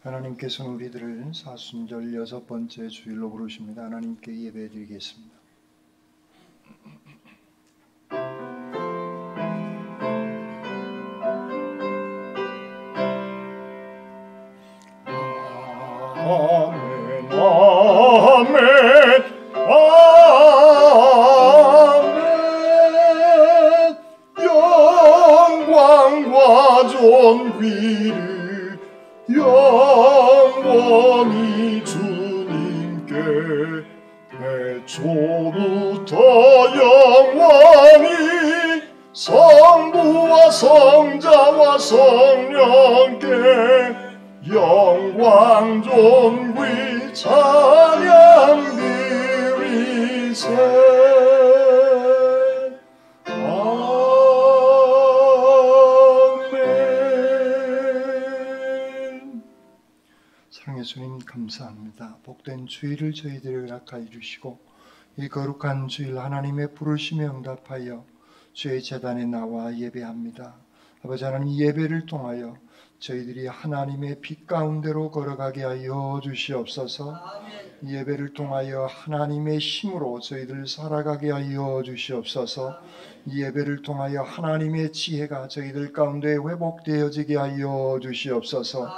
하나님께서는 우리들을 사순절 6번째 주일로 부르십니다. 하나님께 예배드리겠습니다. 아멘, 아멘, 아멘. 영광과 존귀를 영원히 주님께 태초부터 영원히 성부와 성자와 성령께 영광 존귀 찬양 드리세. 사랑의 주님 감사합니다. 복된 주일을 저희들에게 허락하여 주시고 이 거룩한 주일 하나님의 부르심에 응답하여 주의 제단에 나와 예배합니다. 아버지 하나님, 예배를 통하여 저희들이 하나님의 빛 가운데로 걸어가게 하여 주시옵소서. 예배를 통하여 하나님의 힘으로 저희들 살아가게 하여 주시옵소서. 예배를 통하여 하나님의 지혜가 저희들 가운데 회복되어지게 하여 주시옵소서.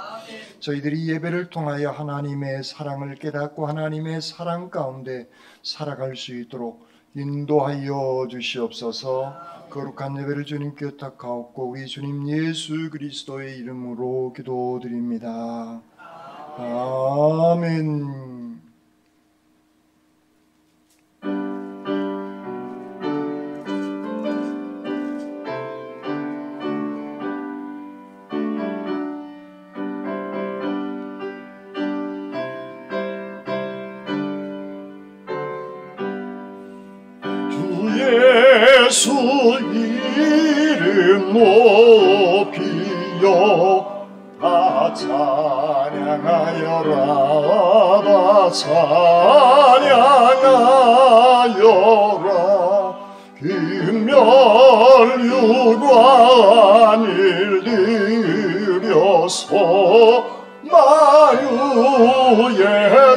저희들이 예배를 통하여 하나님의 사랑을 깨닫고 하나님의 사랑 가운데 살아갈 수 있도록 인도하여 주시옵소서. 거룩한 예배를 주님께 부탁하옵고 우리 주님 예수 그리스도의 이름으로 기도드립니다. 아멘. 예수 이름 높이여 다 찬양하여라, 다 찬양하여라. 금멸유관을 들여서 마유의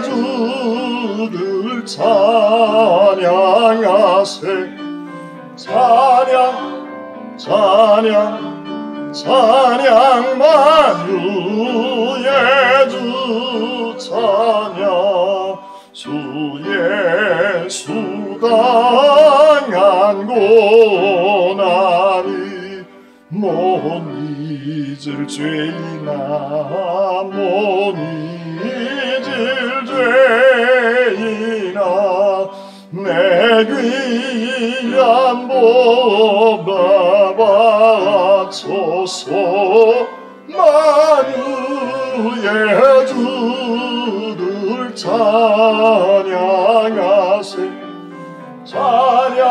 주를 찬양하세. 찬양 찬양 찬양 만유의 주 찬양. 주 예수가 강한 고난이 못 잊을 죄이나 못 잊을 죄이나 내 귀한 법 바쳐서 만유의 주를 찬양하세. 찬양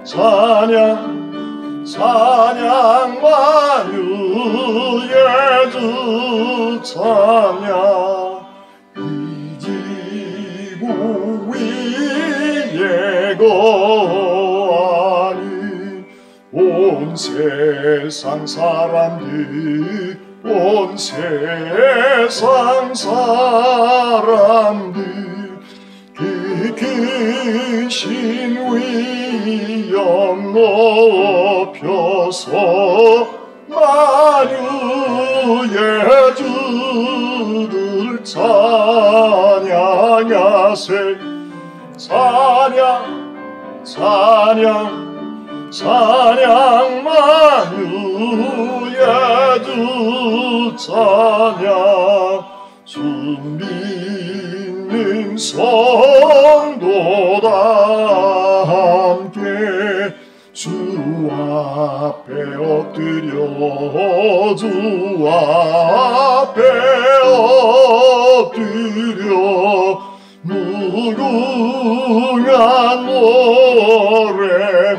찬양 찬양 만유의 주 찬양. 이 지구 위에 거하니 온 세상 사람들 온 세상 사람들 크신 위엄 높여서 만유의 주를 찬양하세. 찬양 찬양 찬양 만유의 주 찬양. 주 믿는 성도다 함께 주 앞에 엎드려 주 앞에 엎드려 무궁한 노래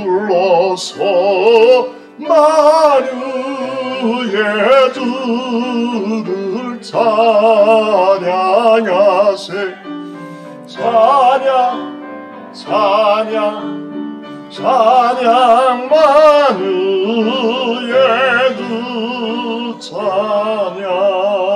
불러서 만유의 주를 찬양하세. 찬양 찬양 찬양 만유의 주 찬양.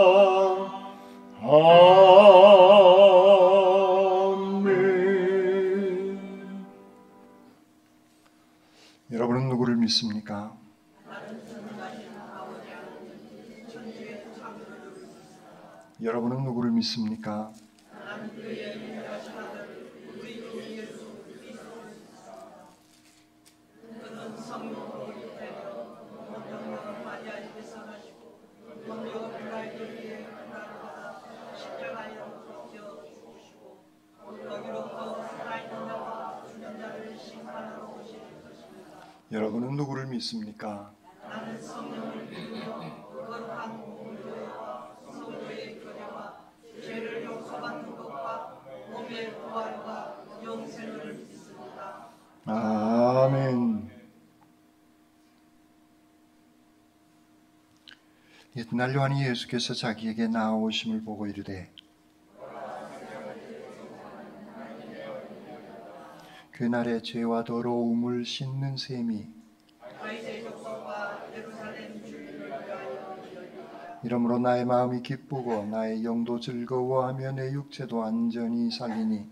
믿습니까? 여러분은 누구를 믿습니까? 여러분은 누구를 믿습니까? 나는 성령을 믿으며 거룩한 공의와 성도의 교제와 죄를 용서받는 것과 몸의 부활과 영생을 믿습니다. 아멘. 이튿날 요한이 예수께서 자기에게 나아오심을 보고 이르되 그날의 죄와 더러움을 씻는 셈이 이러므로 나의 마음이 기쁘고 나의 영도 즐거워하며 내 육체도 안전히 살리니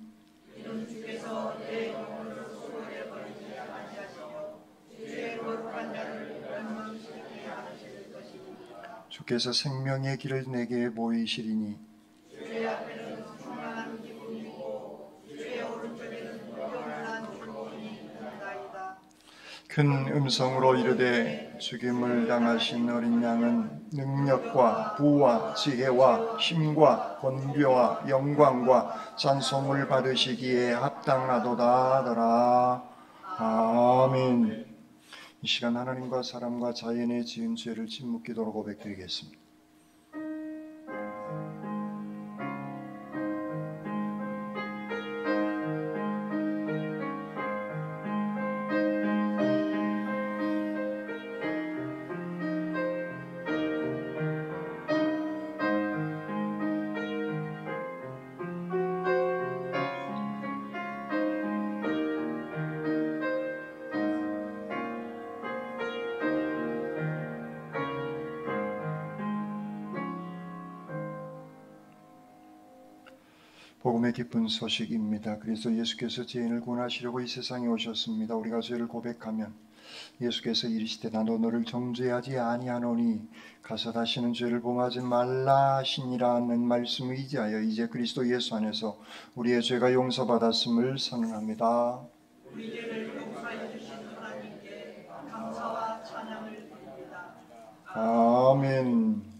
이는 주께서 내 영혼을 수고해 버리지 아니하시며 주의 거룩한 자를 멸망시키지 않으실 것입니다. 주께서 생명의 길을 내게 보이시리니 주의 앞에는 충만한 기쁨이 있고 주의 오른쪽에는 영원한 존귀이 있나이다. 큰 음성으로 이르되 죽임을 당하신 어린 양은 능력과 부와 지혜와 힘과 권beau와 영광과 찬송을 받으시기에 합당하도다 하더라. 아멘. 이 시간 하나님과 사람과 자연에 지은 죄를 침묵기도로 고백드리겠습니다. 복음의 기쁜 소식입니다. 그래서 예수께서 죄인을 구원하시려고 이 세상에 오셨습니다. 우리가 죄를 고백하면 예수께서 이르시되 나도 너를 정죄하지 아니하노니 가서 다시는 죄를 범하지 말라 하시니라는 말씀을 의지하여 이제 그리스도 예수 안에서 우리의 죄가 용서받았음을 선언합니다. 우리 죄를 용서해 주신 하나님께 감사와 찬양을 드립니다. 아멘.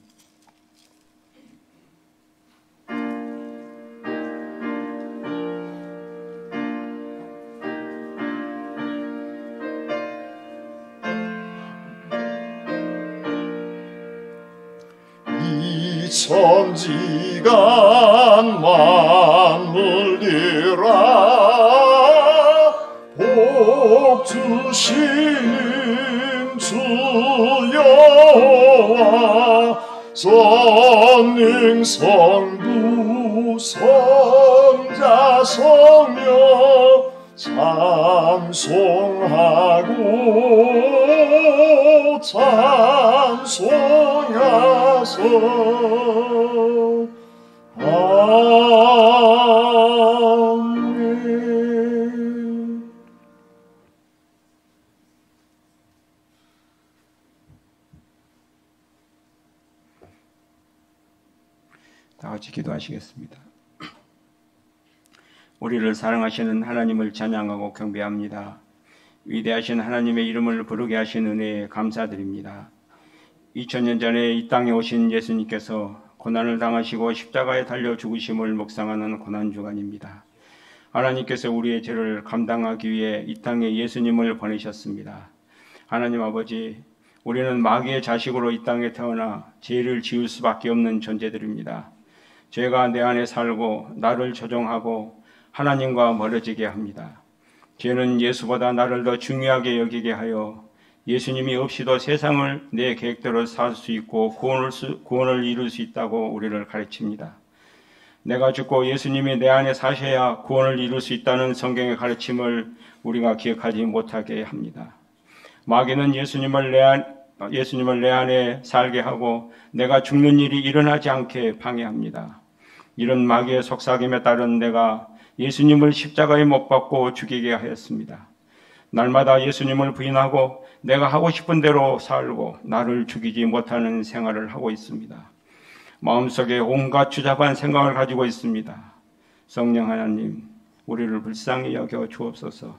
천지간 만물들아 복 주신 주 여호와 성령 성부 성자 성령 찬송하고 찬송하소. 아멘. 다 같이 기도하시겠습니다. 우리를 사랑하시는 하나님을 찬양하고 경배합니다. 위대하신 하나님의 이름을 부르게 하신 은혜에 감사드립니다. 2000년 전에 이 땅에 오신 예수님께서 고난을 당하시고 십자가에 달려 죽으심을 묵상하는 고난주간입니다. 하나님께서 우리의 죄를 감당하기 위해 이 땅에 예수님을 보내셨습니다. 하나님 아버지, 우리는 마귀의 자식으로 이 땅에 태어나 죄를 지을 수밖에 없는 존재들입니다. 죄가 내 안에 살고 나를 조종하고 하나님과 멀어지게 합니다. 죄는 예수보다 나를 더 중요하게 여기게 하여 예수님이 없이도 세상을 내 계획대로 살 수 있고 구원을 이룰 수 있다고 우리를 가르칩니다. 내가 죽고 예수님이 내 안에 사셔야 구원을 이룰 수 있다는 성경의 가르침을 우리가 기억하지 못하게 합니다. 마귀는 예수님을 내 안에 살게 하고 내가 죽는 일이 일어나지 않게 방해합니다. 이런 마귀의 속삭임에 따른 내가 예수님을 십자가에 못 박고 죽이게 하였습니다. 날마다 예수님을 부인하고 내가 하고 싶은 대로 살고 나를 죽이지 못하는 생활을 하고 있습니다. 마음속에 온갖 추잡한 생각을 가지고 있습니다. 성령 하나님, 우리를 불쌍히 여겨 주옵소서.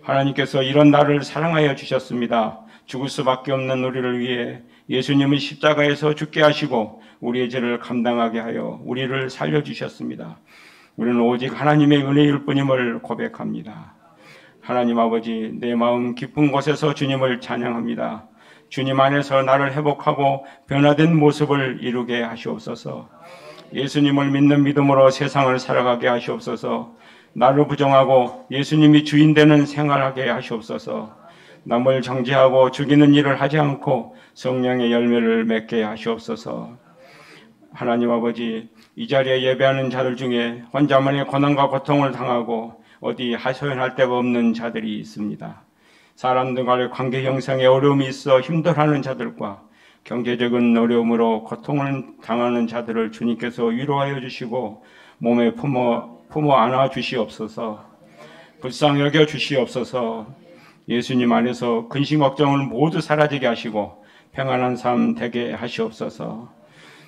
하나님께서 이런 나를 사랑하여 주셨습니다. 죽을 수밖에 없는 우리를 위해 예수님은 십자가에서 죽게 하시고 우리의 죄를 감당하게 하여 우리를 살려주셨습니다. 우리는 오직 하나님의 은혜일 뿐임을 고백합니다. 하나님 아버지, 내 마음 깊은 곳에서 주님을 찬양합니다. 주님 안에서 나를 회복하고 변화된 모습을 이루게 하시옵소서. 예수님을 믿는 믿음으로 세상을 살아가게 하시옵소서. 나를 부정하고 예수님이 주인 되는 생활하게 하시옵소서. 남을 정죄하고 죽이는 일을 하지 않고 성령의 열매를 맺게 하시옵소서. 하나님 아버지, 이 자리에 예배하는 자들 중에 혼자만의 고난과 고통을 당하고 어디 하소연할 데가 없는 자들이 있습니다. 사람들과의 관계 형성에 어려움이 있어 힘들어하는 자들과 경제적인 어려움으로 고통을 당하는 자들을 주님께서 위로하여 주시고 몸에 품어 안아 주시옵소서. 불쌍히 여겨 주시옵소서. 예수님 안에서 근심 걱정을 모두 사라지게 하시고 평안한 삶 되게 하시옵소서.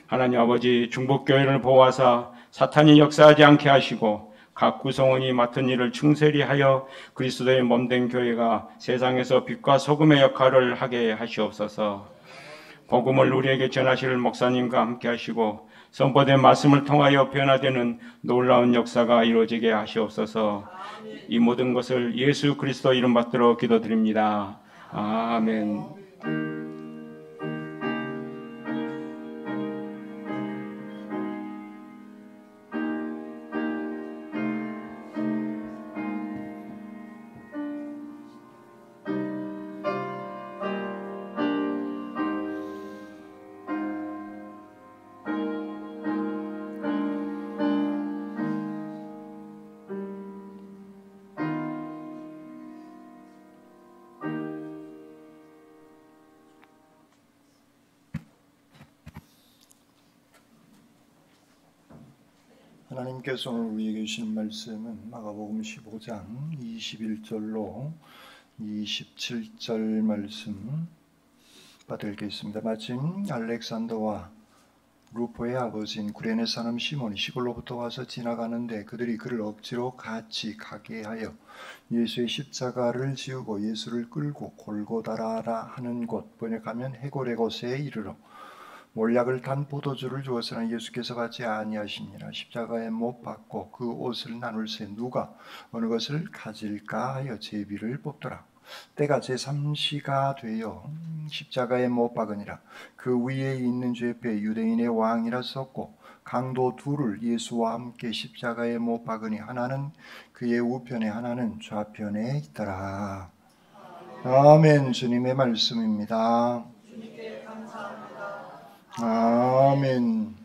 하나님 아버지, 중보교회를 보호하사 사탄이 역사하지 않게 하시고 각 구성원이 맡은 일을 충실히 하여 그리스도의 몸된 교회가 세상에서 빛과 소금의 역할을 하게 하시옵소서. 복음을 우리에게 전하실 목사님과 함께 하시고 선포된 말씀을 통하여 변화되는 놀라운 역사가 이루어지게 하시옵소서. 이 모든 것을 예수 그리스도 이름 받들어 기도드립니다. 아멘. 하나님께서 오늘 우리에게 주신 말씀은 마가복음 15장 21절로 27절 말씀 받들겠습니다. 마침 알렉산더와 루포의 아버지인 구레네 사람 시몬이 시골로부터 와서 지나가는데 그들이 그를 억지로 같이 가게 하여 예수의 십자가를 지우고 예수를 끌고 골고다라라 하는 곳, 번역하면 해골의 곳에 이르러 몰약을 탄 포도주를 주었으나 예수께서 받지 아니하시니라. 십자가에 못 박고 그 옷을 나눌새 누가 어느 것을 가질까 하여 제비를 뽑더라. 때가 제3시가 되어 십자가에 못 박으니라. 그 위에 있는 죄패 유대인의 왕이라 썼고 강도 둘을 예수와 함께 십자가에 못 박으니 하나는 그의 우편에 하나는 좌편에 있더라. 아멘. 주님의 말씀입니다. 주님께 감사합니다. 아멘.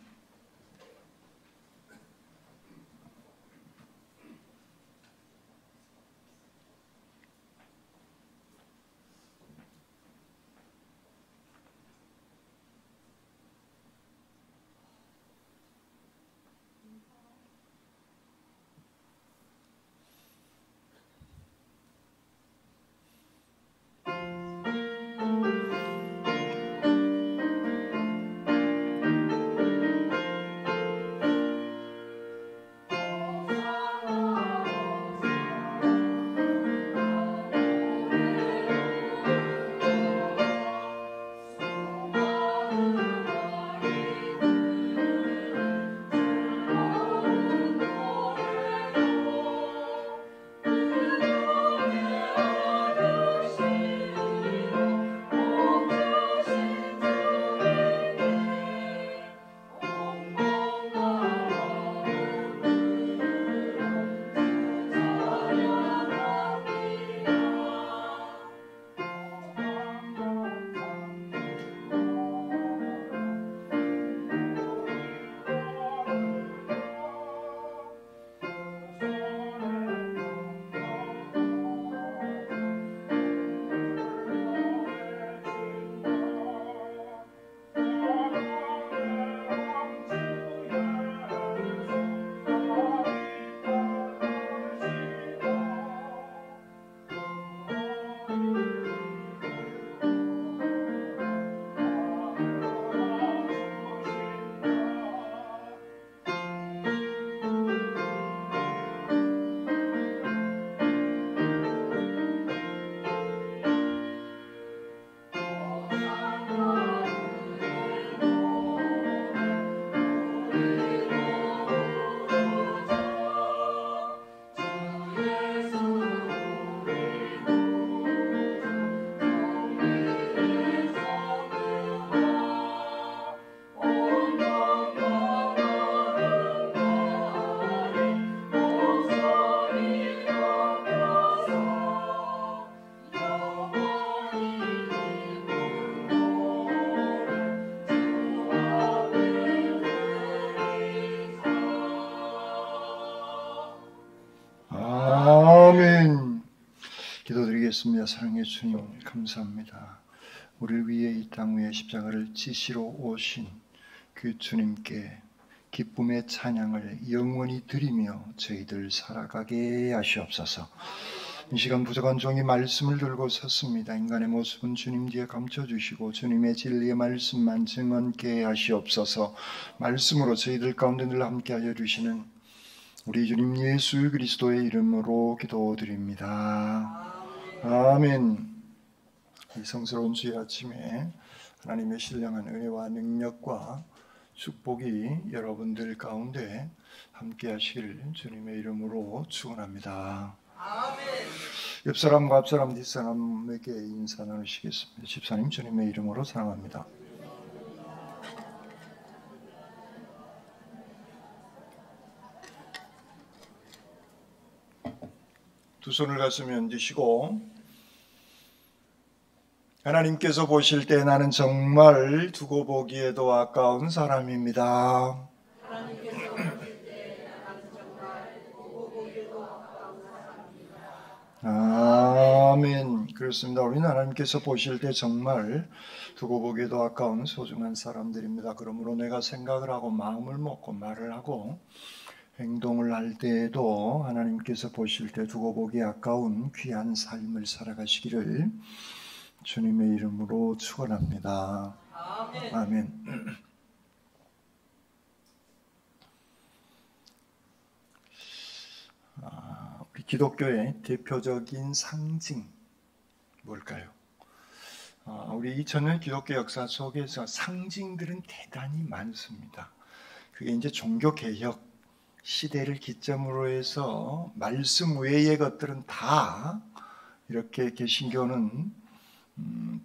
기도하겠습니다. 사랑의 주님, 감사합니다. 우리를 위해 이 땅 위에 십자가를 지시러 오신 그 주님께 기쁨의 찬양을 영원히 드리며 저희들 살아가게 하시옵소서. 이 시간 부족한 종이 말씀을 들고 섰습니다. 인간의 모습은 주님 뒤에 감춰주시고 주님의 진리의 말씀만 증언케 하시옵소서. 말씀으로 저희들 가운데 늘 함께하여 주시는 우리 주님 예수 그리스도의 이름으로 기도드립니다. 아멘. 이 성스러운 주의 아침에 하나님의 신령한 은혜와 능력과 축복이 여러분들 가운데 함께하시기를 주님의 이름으로 축원합니다. 아멘. 옆사람과 앞사람 뒷사람에게 인사 나누시겠습니다. 집사님 주님의 이름으로 사랑합니다. 두 손을 가슴에 얹으시고 하나님께서 보실 때 나는 정말 두고 보기에도 아까운 사람입니다. 하나님께서 보실 때 나는 정말 두고 보기에도 아까운 사람입니다. 아멘. 그렇습니다. 우리는 하나님께서 보실 때 정말 두고 보기에도 아까운 소중한 사람들입니다. 그러므로 내가 생각을 하고 마음을 먹고 말을 하고 행동을 할 때에도 하나님께서 보실 때 두고 보기 아까운 귀한 삶을 살아가시기를 주님의 이름으로 축원합니다. 아멘. 아멘. 우리 기독교의 대표적인 상징 뭘까요? 우리 2000년 기독교 역사 속에서 상징들은 대단히 많습니다. 그게 이제 종교개혁 시대를 기점으로 해서 말씀 외의 것들은 다 이렇게 개신교는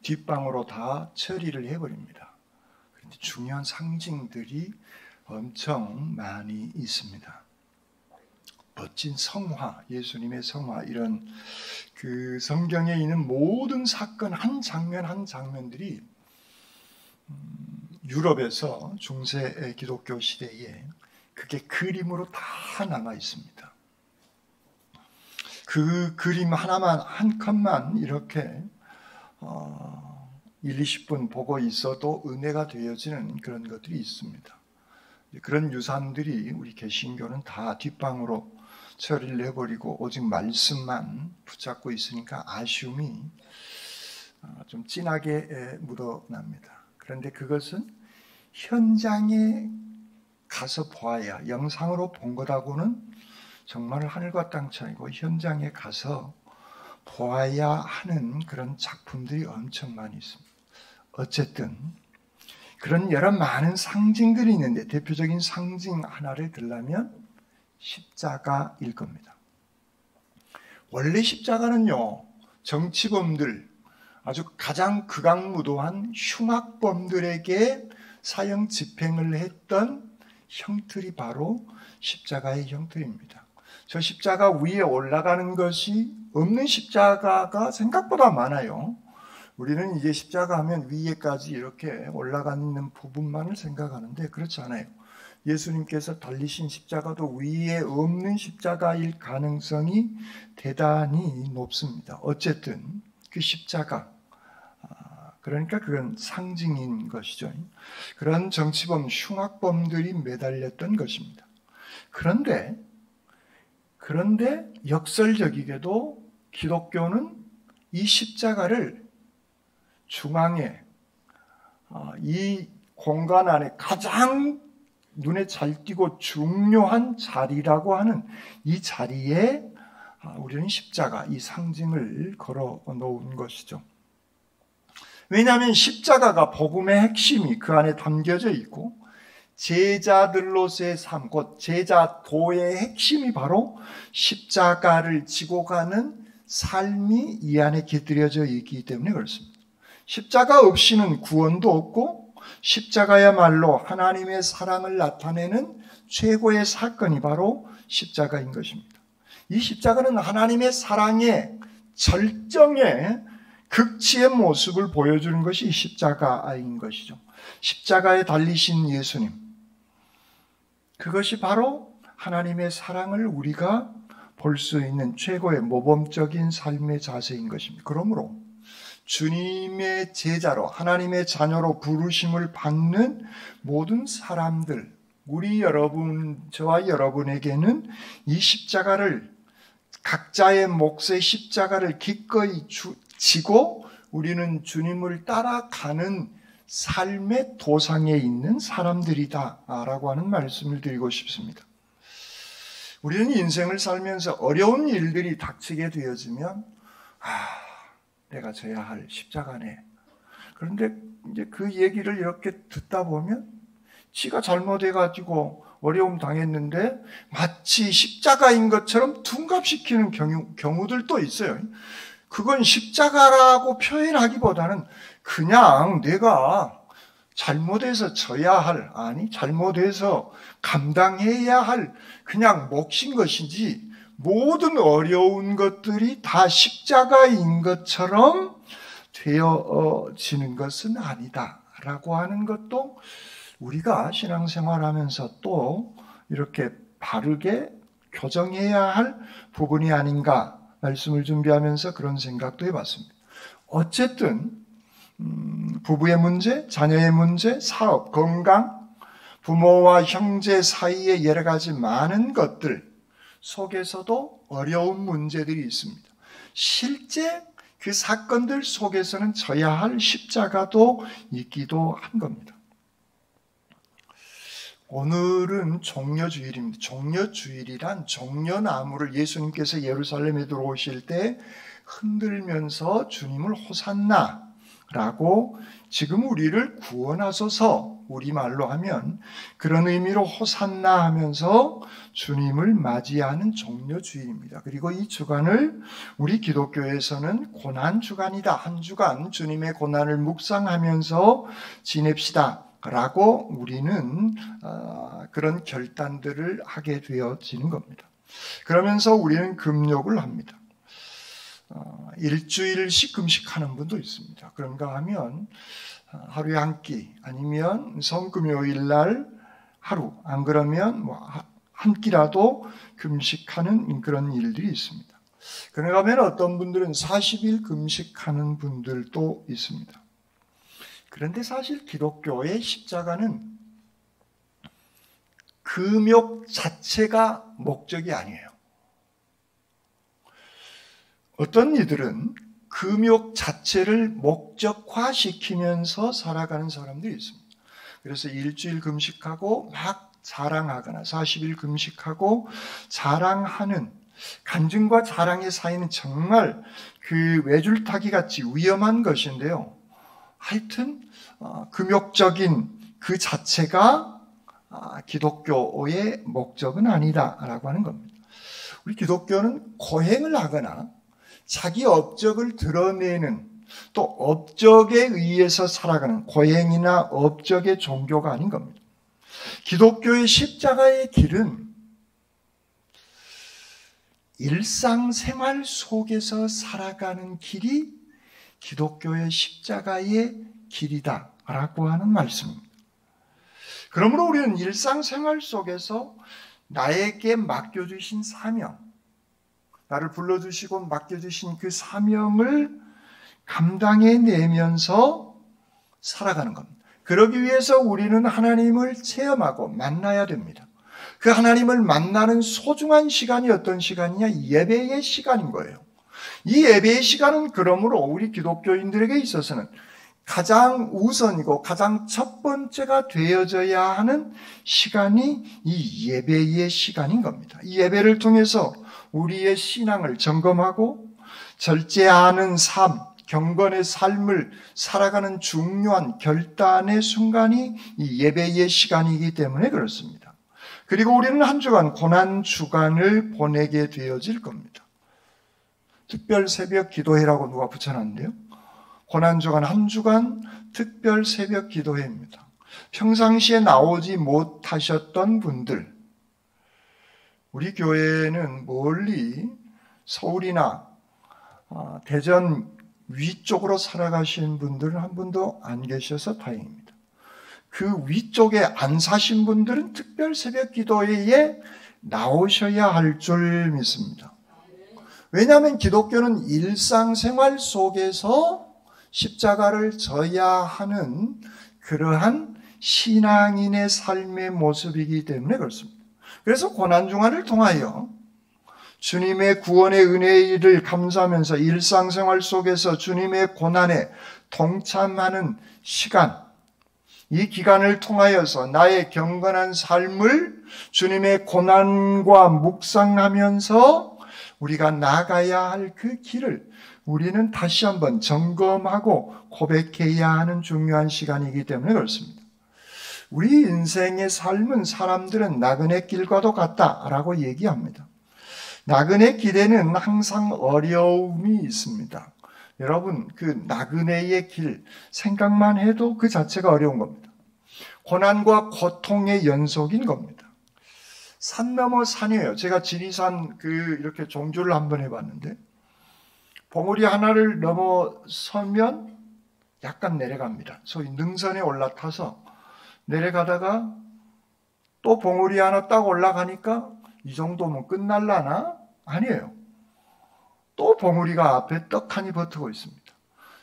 뒷방으로 다 처리를 해버립니다. 그런데 중요한 상징들이 엄청 많이 있습니다. 멋진 성화, 예수님의 성화, 이런 그 성경에 있는 모든 사건 한 장면 한 장면들이 유럽에서 중세 기독교 시대에 그게 그림으로 다 남아 있습니다. 그 그림 하나만 한 컷만 이렇게 1, 20분 보고 있어도 은혜가 되어지는 그런 것들이 있습니다. 그런 유산들이 우리 개신교는 다 뒷방으로 처리를 해버리고 오직 말씀만 붙잡고 있으니까 아쉬움이 좀 진하게 묻어납니다. 그런데 그것은 현장에 가서 보아야, 영상으로 본 것하고는 정말 하늘과 땅 차이고 현장에 가서 보아야 하는 그런 작품들이 엄청 많이 있습니다. 어쨌든 그런 여러 많은 상징들이 있는데 대표적인 상징 하나를 들라면 십자가일 겁니다. 원래 십자가는요, 정치범들, 아주 가장 극악무도한 흉악범들에게 사형 집행을 했던 형틀이 바로 십자가의 형틀입니다. 저 십자가 위에 올라가는 것이 없는 십자가가 생각보다 많아요. 우리는 이제 십자가 하면 위에까지 이렇게 올라가는 부분만을 생각하는데 그렇지 않아요. 예수님께서 달리신 십자가도 위에 없는 십자가일 가능성이 대단히 높습니다. 어쨌든 그 십자가, 그러니까 그건 상징인 것이죠. 그런 정치범, 흉악범들이 매달렸던 것입니다. 그런데 역설적이게도 기독교는 이 십자가를 중앙에 이 공간 안에 가장 눈에 잘 띄고 중요한 자리라고 하는 이 자리에 우리는 십자가, 이 상징을 걸어 놓은 것이죠. 왜냐하면 십자가가 복음의 핵심이 그 안에 담겨져 있고 제자들로서의 삶, 곧 제자도의 핵심이 바로 십자가를 지고 가는 삶이 이 안에 깃들여져 있기 때문에 그렇습니다. 십자가 없이는 구원도 없고 십자가야말로 하나님의 사랑을 나타내는 최고의 사건이 바로 십자가인 것입니다. 이 십자가는 하나님의 사랑의 절정의 극치의 모습을 보여주는 것이 십자가인 것이죠. 십자가에 달리신 예수님, 그것이 바로 하나님의 사랑을 우리가 볼 수 있는 최고의 모범적인 삶의 자세인 것입니다. 그러므로 주님의 제자로 하나님의 자녀로 부르심을 받는 모든 사람들, 우리 여러분, 저와 여러분에게는 이 십자가를, 각자의 몫의 십자가를 기꺼이 지고 우리는 주님을 따라가는 삶의 도상에 있는 사람들이다라고 하는 말씀을 드리고 싶습니다. 우리는 인생을 살면서 어려운 일들이 닥치게 되어지면 내가 져야 할 십자가네. 그런데 이제 그 얘기를 이렇게 듣다 보면 지가 잘못해가지고 어려움 당했는데 마치 십자가인 것처럼 둔갑시키는 경우들도 있어요. 그건 십자가라고 표현하기보다는 그냥 내가 잘못해서 져야 할, 잘못해서 감당해야 할 그냥 몫인 것이지 모든 어려운 것들이 다 십자가인 것처럼 되어지는 것은 아니다라고 하는 것도 우리가 신앙생활하면서 또 이렇게 바르게 교정해야 할 부분이 아닌가 말씀을 준비하면서 그런 생각도 해봤습니다. 어쨌든 부부의 문제, 자녀의 문제, 사업, 건강, 부모와 형제 사이의 여러 가지 많은 것들 속에서도 어려운 문제들이 있습니다. 실제 그 사건들 속에서는 져야 할 십자가도 있기도 한 겁니다. 오늘은 종려주일입니다. 종려주일이란 종려나무를 예수님께서 예루살렘에 들어오실 때 흔들면서 주님을 호산나라고 지금 우리를 구원하소서 우리말로 하면 그런 의미로 호산나 하면서 주님을 맞이하는 종려주일입니다. 그리고 이 주간을 우리 기독교에서는 고난주간이다. 한 주간 주님의 고난을 묵상하면서 지냅시다 라고 우리는 그런 결단들을 하게 되어지는 겁니다. 그러면서 우리는 금욕을 합니다. 일주일씩 금식하는 분도 있습니다. 그런가 하면 하루에 한 끼 아니면 성금요일 날 하루, 안 그러면 한 끼라도 금식하는 그런 일들이 있습니다. 그런가 하면 어떤 분들은 40일 금식하는 분들도 있습니다. 그런데 사실 기독교의 십자가는 금욕 자체가 목적이 아니에요. 어떤 이들은 금욕 자체를 목적화시키면서 살아가는 사람들이 있습니다. 그래서 일주일 금식하고 막 자랑하거나 40일 금식하고 자랑하는, 간증과 자랑의 사이는 정말 그 외줄타기 같이 위험한 것인데요. 하여튼 금욕적인 그 자체가 기독교의 목적은 아니다라고 하는 겁니다. 우리 기독교는 고행을 하거나 자기 업적을 드러내는, 또 업적에 의해서 살아가는 고행이나 업적의 종교가 아닌 겁니다. 기독교의 십자가의 길은 일상생활 속에서 살아가는 길이 기독교의 십자가의 길이다라고 하는 말씀입니다. 그러므로 우리는 일상생활 속에서 나에게 맡겨주신 사명, 나를 불러주시고 맡겨주신 그 사명을 감당해내면서 살아가는 겁니다. 그러기 위해서 우리는 하나님을 체험하고 만나야 됩니다. 그 하나님을 만나는 소중한 시간이 어떤 시간이냐? 예배의 시간인 거예요. 이 예배의 시간은 그러므로 우리 기독교인들에게 있어서는 가장 우선이고 가장 첫 번째가 되어져야 하는 시간이 이 예배의 시간인 겁니다. 이 예배를 통해서 우리의 신앙을 점검하고 절제하는 삶, 경건의 삶을 살아가는 중요한 결단의 순간이 이 예배의 시간이기 때문에 그렇습니다. 그리고 우리는 한 주간 고난 주간을 보내게 되어질 겁니다. 특별 새벽 기도회라고 누가 붙여놨는데요. 고난 주간 한 주간 특별 새벽 기도회입니다. 평상시에 나오지 못하셨던 분들, 우리 교회는 멀리 서울이나 대전 위쪽으로 살아가신 분들은 한 분도 안 계셔서 다행입니다. 그 위쪽에 안 사신 분들은 특별 새벽 기도회에 나오셔야 할 줄 믿습니다. 왜냐하면 기독교는 일상생활 속에서 십자가를 져야 하는 그러한 신앙인의 삶의 모습이기 때문에 그렇습니다. 그래서 고난중환을 통하여 주님의 구원의 은혜의 일을 감사하면서 일상생활 속에서 주님의 고난에 동참하는 시간, 이 기간을 통하여서 나의 경건한 삶을 주님의 고난과 묵상하면서 우리가 나가야 할 그 길을 우리는 다시 한번 점검하고 고백해야 하는 중요한 시간이기 때문에 그렇습니다. 우리 인생의 삶은 사람들은 나그네 길과도 같다라고 얘기합니다. 나그네 길에는 항상 어려움이 있습니다. 여러분, 그 나그네의 길 생각만 해도 그 자체가 어려운 겁니다. 고난과 고통의 연속인 겁니다. 산 넘어 산이에요. 제가 지리산 이렇게 종주를 한번 해봤는데, 봉우리 하나를 넘어서면 약간 내려갑니다. 소위 능선에 올라타서 내려가다가 또 봉우리 하나 딱 올라가니까 이 정도면 끝날라나? 아니에요. 또 봉우리가 앞에 떡하니 버티고 있습니다.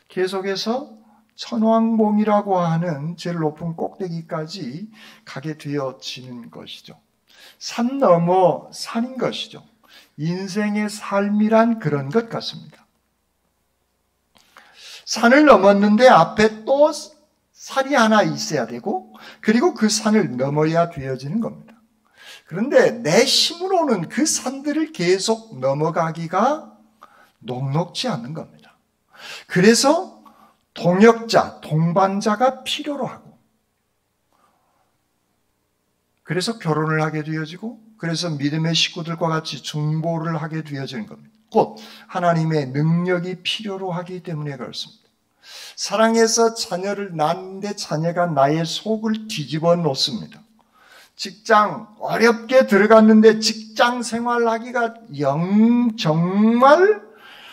계속해서 천왕봉이라고 하는 제일 높은 꼭대기까지 가게 되어지는 것이죠. 산 넘어 산인 것이죠. 인생의 삶이란 그런 것 같습니다. 산을 넘었는데 앞에 또 산이 하나 있어야 되고, 그리고 그 산을 넘어야 되어지는 겁니다. 그런데 내 힘으로는 그 산들을 계속 넘어가기가 녹록지 않는 겁니다. 그래서 동역자, 동반자가 필요로 하고, 그래서 결혼을 하게 되어지고, 그래서 믿음의 식구들과 같이 중보를 하게 되어지는 겁니다. 곧 하나님의 능력이 필요로 하기 때문에 그렇습니다. 사랑해서 자녀를 낳는데 자녀가 나의 속을 뒤집어 놓습니다. 직장 어렵게 들어갔는데 직장 생활하기가 정말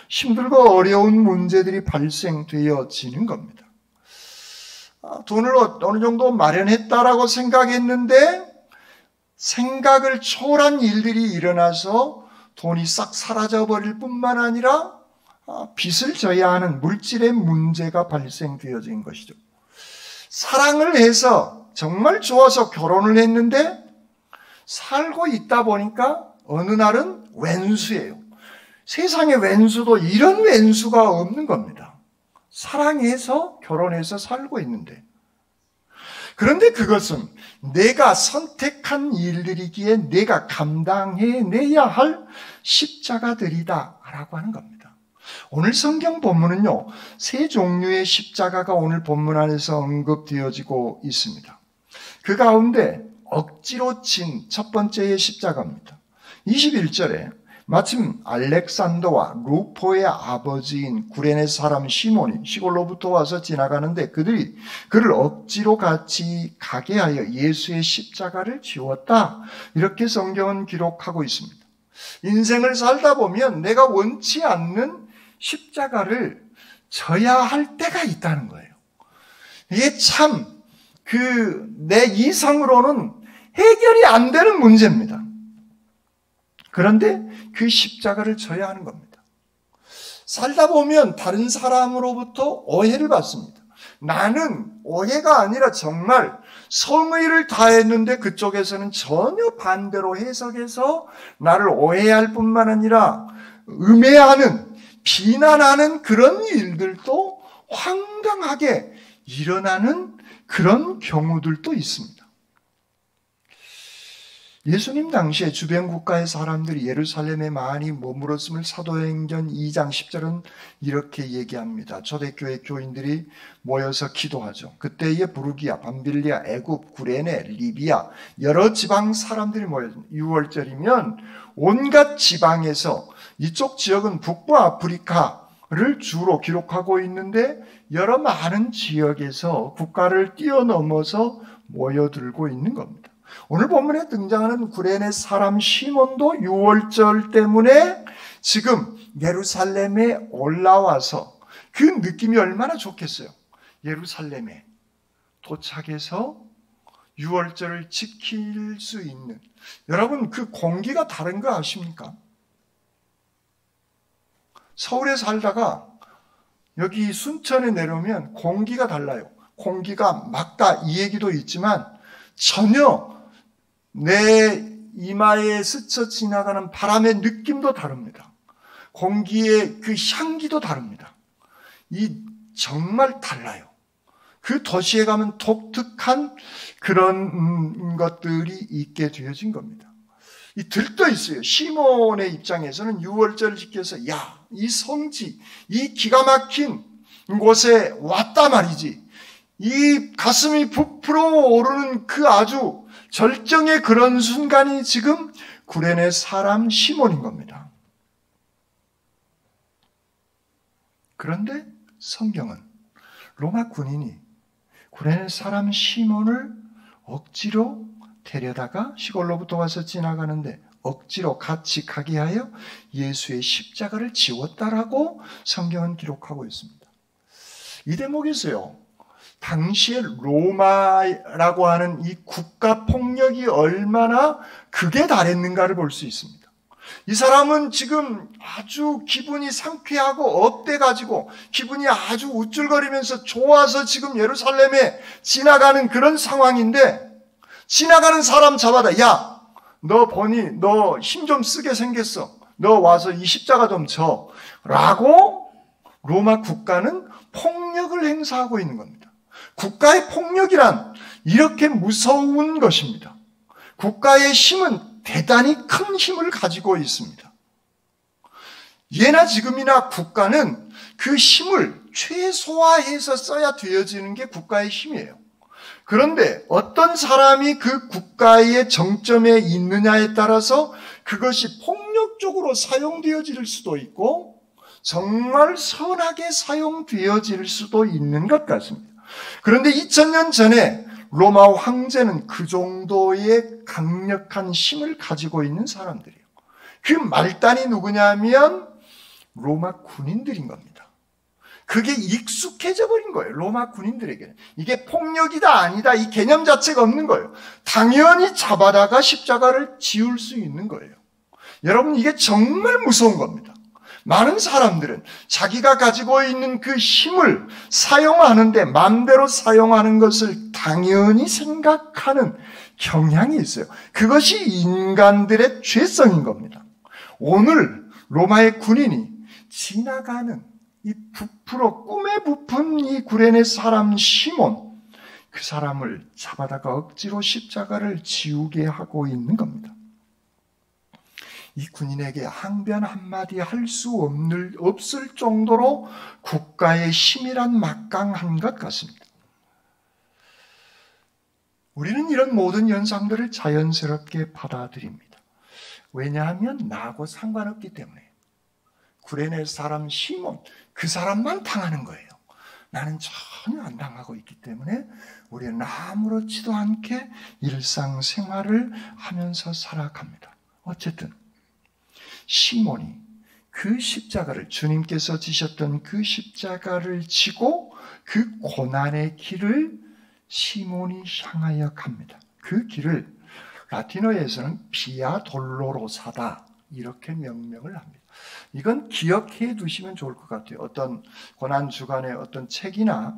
힘들고 어려운 문제들이 발생되어지는 겁니다. 돈을 어느 정도 마련했다라고 생각했는데 생각을 초월한 일들이 일어나서 돈이 싹 사라져버릴 뿐만 아니라 빚을 져야 하는 물질의 문제가 발생되어진 것이죠. 사랑을 해서 정말 좋아서 결혼을 했는데 살고 있다 보니까 어느 날은 왼수예요. 세상에 왼수도 이런 왼수가 없는 겁니다. 사랑해서 결혼해서 살고 있는데. 그런데 그것은 내가 선택한 일들이기에 내가 감당해내야 할 십자가들이다라고 하는 겁니다. 오늘 성경 본문은요, 세 종류의 십자가가 오늘 본문 안에서 언급되어지고 있습니다. 그 가운데 억지로 진 첫 번째의 십자가입니다. 21절에 마침 알렉산더와 루포의 아버지인 구레네 사람 시몬이 시골로부터 와서 지나가는데 그들이 그를 억지로 같이 가게 하여 예수의 십자가를 지웠다. 이렇게 성경은 기록하고 있습니다. 인생을 살다 보면 내가 원치 않는 십자가를 져야 할 때가 있다는 거예요. 이게 참 내 이성으로는 해결이 안 되는 문제입니다. 그런데 그 십자가를 져야 하는 겁니다. 살다 보면 다른 사람으로부터 오해를 받습니다. 나는 오해가 아니라 정말 성의를 다했는데 그쪽에서는 전혀 반대로 해석해서 나를 오해할 뿐만 아니라 음해하는, 비난하는 그런 일들도 황당하게 일어나는 그런 경우들도 있습니다. 예수님 당시에 주변 국가의 사람들이 예루살렘에 많이 머물었음을 사도행전 2장 10절은 이렇게 얘기합니다. 초대교회 교인들이 모여서 기도하죠. 그때에 부르기아, 밤빌리아, 애굽, 구레네, 리비아 여러 지방 사람들이 모여서 6월절이면 온갖 지방에서 이쪽 지역은 북부 아프리카를 주로 기록하고 있는데 여러 많은 지역에서 국가를 뛰어넘어서 모여들고 있는 겁니다. 오늘 본문에 등장하는 구레네 사람 시몬도 6월절 때문에 지금 예루살렘에 올라와서 그 느낌이 얼마나 좋겠어요. 예루살렘에 도착해서 6월절을 지킬 수 있는, 여러분 그 공기가 다른 거 아십니까? 서울에 살다가 여기 순천에 내려오면 공기가 달라요. 공기가 맑다 이 얘기도 있지만 전혀 내 이마에 스쳐 지나가는 바람의 느낌도 다릅니다. 공기의 그 향기도 다릅니다. 정말 달라요. 그 도시에 가면 독특한 그런 것들이 있게 되어진 겁니다. 들떠 있어요. 시몬의 입장에서는 유월절을 지켜서 이 성지, 이 기가 막힌 곳에 왔다 말이지. 이 가슴이 부풀어 오르는 그 아주 절정의 그런 순간이 지금 구레네 사람 시몬인 겁니다. 그런데 성경은 로마 군인이 구레네 사람 시몬을 억지로 데려다가 시골로부터 와서 지나가는데 억지로 같이 가게 하여 예수의 십자가를 지웠다라고 성경은 기록하고 있습니다. 이 대목에서요, 당시에 로마라고 하는 이 국가 폭력이 얼마나 극에 달했는가를 볼 수 있습니다. 이 사람은 지금 아주 기분이 상쾌하고 업돼가지고 기분이 아주 우쭐거리면서 좋아서 지금 예루살렘에 지나가는 그런 상황인데, 지나가는 사람 잡아다 너 보니 너 힘 좀 쓰게 생겼어. 너 와서 이 십자가 좀 져. 라고 로마 국가는 폭력을 행사하고 있는 겁니다. 국가의 폭력이란 이렇게 무서운 것입니다. 국가의 힘은 대단히 큰 힘을 가지고 있습니다. 예나 지금이나 국가는 그 힘을 최소화해서 써야 되어지는 게 국가의 힘이에요. 그런데 어떤 사람이 그 국가의 정점에 있느냐에 따라서 그것이 폭력적으로 사용되어질 수도 있고 정말 선하게 사용되어질 수도 있는 것 같습니다. 그런데 2000년 전에 로마 황제는 그 정도의 강력한 힘을 가지고 있는 사람들이에요. 그 말단이 누구냐면 로마 군인들인 겁니다. 그게 익숙해져 버린 거예요. 로마 군인들에게는. 이게 폭력이다 아니다 이 개념 자체가 없는 거예요. 당연히 잡아다가 십자가를 지울 수 있는 거예요. 여러분, 이게 정말 무서운 겁니다. 많은 사람들은 자기가 가지고 있는 그 힘을 사용하는데 마음대로 사용하는 것을 당연히 생각하는 경향이 있어요. 그것이 인간들의 죄성인 겁니다. 오늘 로마의 군인이 지나가는 이 부풀어 꿈에 부푼 이 구레네 사람 시몬, 그 사람을 잡아다가 억지로 십자가를 지우게 하고 있는 겁니다. 이 군인에게 항변 한마디 할 수 없을 정도로 국가의 힘이란 막강한 것 같습니다. 우리는 이런 모든 현상들을 자연스럽게 받아들입니다. 왜냐하면 나하고 상관없기 때문에. 구레네 사람 시몬, 그 사람만 당하는 거예요. 나는 전혀 안 당하고 있기 때문에 우리는 아무렇지도 않게 일상생활을 하면서 살아갑니다. 어쨌든 시몬이 그 십자가를, 주님께서 지셨던 그 십자가를 지고 그 고난의 길을 시몬이 향하여 갑니다. 그 길을 라틴어에서는 비아 돌로로사다 이렇게 명명을 합니다. 이건 기억해 두시면 좋을 것 같아요. 어떤 고난주간의 어떤 책이나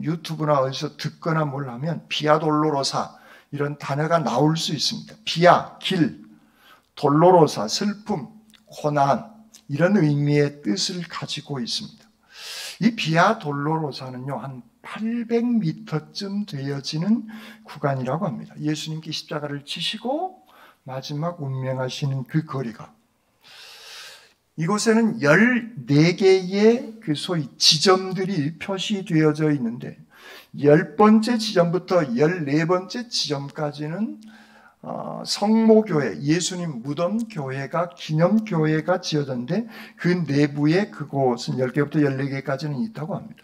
유튜브나 어디서 듣거나 뭘 하면 비아 돌로로사 이런 단어가 나올 수 있습니다. 비아, 길, 돌로로사, 슬픔, 고난 이런 의미의 뜻을 가지고 있습니다. 이 비아 돌로로사는요, 한 800m쯤 되어지는 구간이라고 합니다. 예수님께 십자가를 지시고 마지막 운명하시는 그 거리가, 이곳에는 14개의 그 소위 지점들이 표시되어져 있는데 10번째 지점부터 14번째 지점까지는 성모교회, 예수님 무덤교회가 기념교회가 지어졌는데 그 내부에 그곳은 10개부터 14개까지는 있다고 합니다.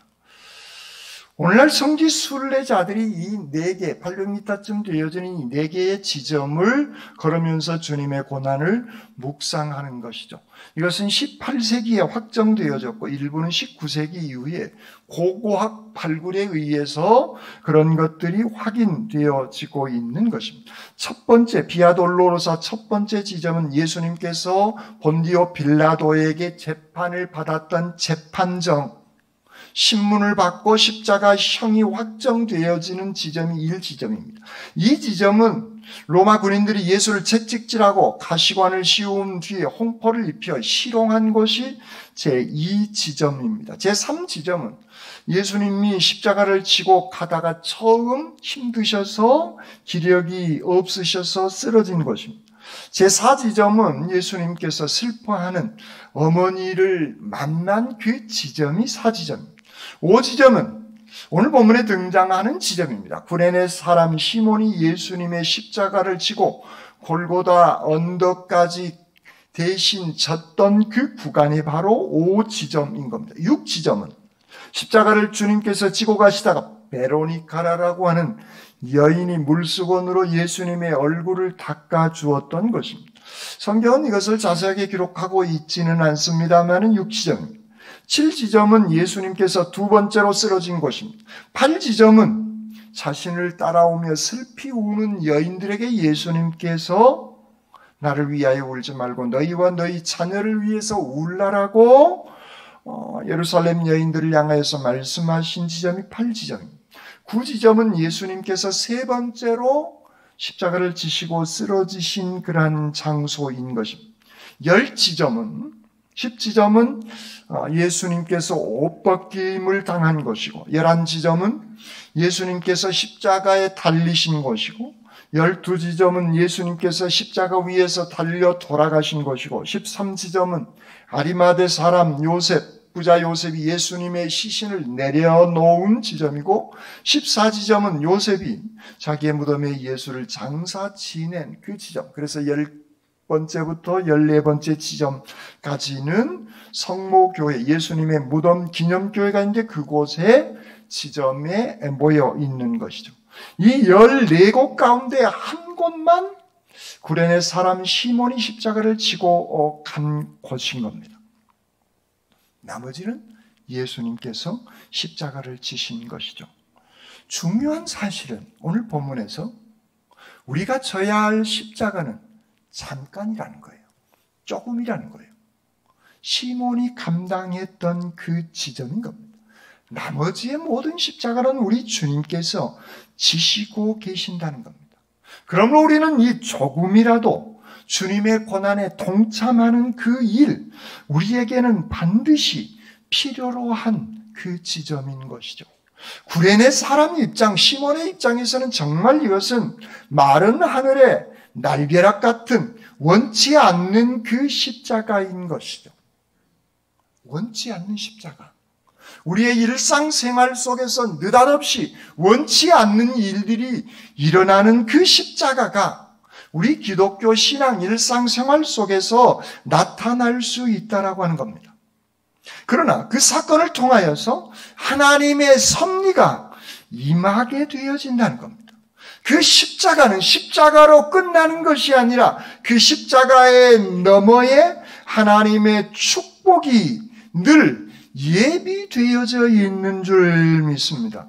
오늘날 성지 순례자들이 이 4개, 800m쯤 되어지는 이 4개의 지점을 걸으면서 주님의 고난을 묵상하는 것이죠. 이것은 18세기에 확정되어졌고 일부는 19세기 이후에 고고학 발굴에 의해서 그런 것들이 확인되어지고 있는 것입니다. 첫 번째, 비아 돌로로사 첫 번째 지점은 예수님께서 본디오 빌라도에게 재판을 받았던 재판정, 신문을 받고 십자가 형이 확정되어지는 지점이 1지점입니다. 이 지점은 로마 군인들이 예수를 채찍질하고 가시관을 씌운 뒤에 홍포를 입혀 실용한 것이 제2지점입니다. 제3지점은 예수님이 십자가를 지고 가다가 처음 힘드셔서 기력이 없으셔서 쓰러진 것입니다. 제4지점은 예수님께서 슬퍼하는 어머니를 만난 그 지점이 4지점입니다. 5지점은 오늘 본문에 등장하는 지점입니다. 구레네 사람 시몬이 예수님의 십자가를 지고 골고다 언덕까지 대신 졌던 그 구간이 바로 5지점인 겁니다. 6지점은 십자가를 주님께서 지고 가시다가 베로니카라고 하는 여인이 물수건으로 예수님의 얼굴을 닦아주었던 것입니다. 성경은 이것을 자세하게 기록하고 있지는 않습니다만 6지점입니다. 7지점은 예수님께서 2번째로 쓰러진 곳입니다. 8지점은 자신을 따라오며 슬피 우는 여인들에게 예수님께서 나를 위하여 울지 말고 너희와 너희 자녀를 위해서 울라라고 예루살렘 여인들을 향하여서 말씀하신 지점이 8지점입니다. 9지점은 예수님께서 3번째로 십자가를 지시고 쓰러지신 그러한 장소인 것입니다. 10지점은 예수님께서 옷벗김을 당한 것이고 11지점은 예수님께서 십자가에 달리신 것이고 12지점은 예수님께서 십자가 위에서 달려 돌아가신 것이고 13지점은 아리마대 사람 요셉, 부자 요셉이 예수님의 시신을 내려놓은 지점이고 14지점은 요셉이 자기의 무덤에 예수를 장사 지낸 그 지점. 그래서 10번째부터 14번째 지점까지는 성모교회, 예수님의 무덤 기념교회가 있는데 그곳에 지점에 모여 있는 것이죠. 이 14곳 가운데 한 곳만 구레네 사람 시몬이 십자가를 지고 간 곳인 겁니다. 나머지는 예수님께서 십자가를 지신 것이죠. 중요한 사실은 오늘 본문에서 우리가 져야 할 십자가는 잠깐이라는 거예요. 조금이라는 거예요. 시몬이 감당했던 그 지점인 겁니다. 나머지의 모든 십자가는 우리 주님께서 지시고 계신다는 겁니다. 그러므로 우리는 이 조금이라도 주님의 고난에 동참하는 그 일, 우리에게는 반드시 필요로 한 그 지점인 것이죠. 구레네 사람 입장, 시몬의 입장에서는 정말 이것은 마른 하늘의 날벼락 같은 원치 않는 그 십자가인 것이죠. 원치 않는 십자가. 우리의 일상생활 속에서 느닷없이 원치 않는 일들이 일어나는 그 십자가가 우리 기독교 신앙 일상생활 속에서 나타날 수 있다라고 하는 겁니다. 그러나 그 사건을 통하여서 하나님의 섭리가 임하게 되어진다는 겁니다. 그 십자가는 십자가로 끝나는 것이 아니라 그 십자가의 너머에 하나님의 축복이 늘 예비되어져 있는 줄 믿습니다.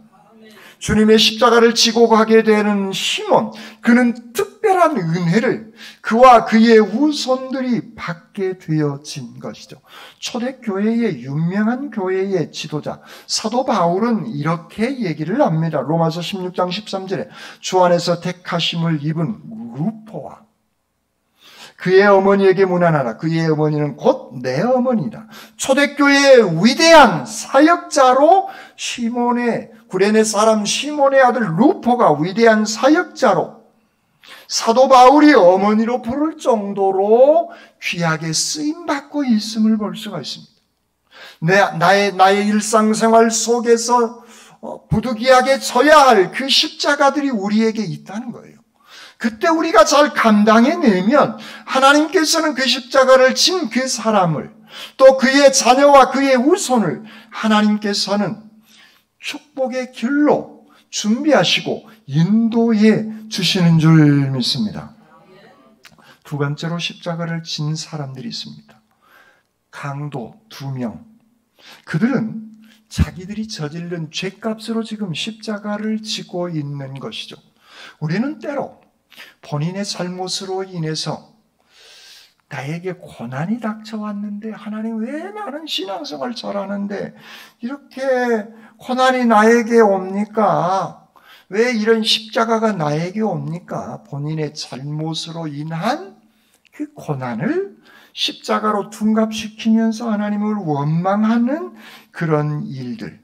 주님의 십자가를 지고 가게 되는 시몬, 그는 특별한 은혜를 그와 그의 후손들이 받게 되어진 것이죠. 초대교회의 유명한 교회의 지도자 사도 바울은 이렇게 얘기를 합니다. 로마서 16장 13절에 주 안에서 택하심을 입은 루포와 그의 어머니에게 문안하라. 그의 어머니는 곧 내 어머니다. 초대교회의 위대한 사역자로 구레네 사람 시몬의 아들 루포가 위대한 사역자로 사도 바울이 어머니로 부를 정도로 귀하게 쓰임받고 있음을 볼 수가 있습니다. 나의 일상생활 속에서 부득이하게 져야 할 그 십자가들이 우리에게 있다는 거예요. 그때 우리가 잘 감당해내면 하나님께서는 그 십자가를 진 그 사람을 또 그의 자녀와 그의 후손을 하나님께서는 축복의 길로 준비하시고 인도해 주시는 줄 믿습니다. 두 번째로 십자가를 진 사람들이 있습니다. 강도 2명. 그들은 자기들이 저지른 죄값으로 지금 십자가를 지고 있는 것이죠. 우리는 때로 본인의 잘못으로 인해서 나에게 고난이 닥쳐왔는데 하나님 왜 나는 신앙생활 잘하는데 이렇게 고난이 나에게 옵니까? 왜 이런 십자가가 나에게 옵니까? 본인의 잘못으로 인한 그 고난을 십자가로 둔갑시키면서 하나님을 원망하는 그런 일들.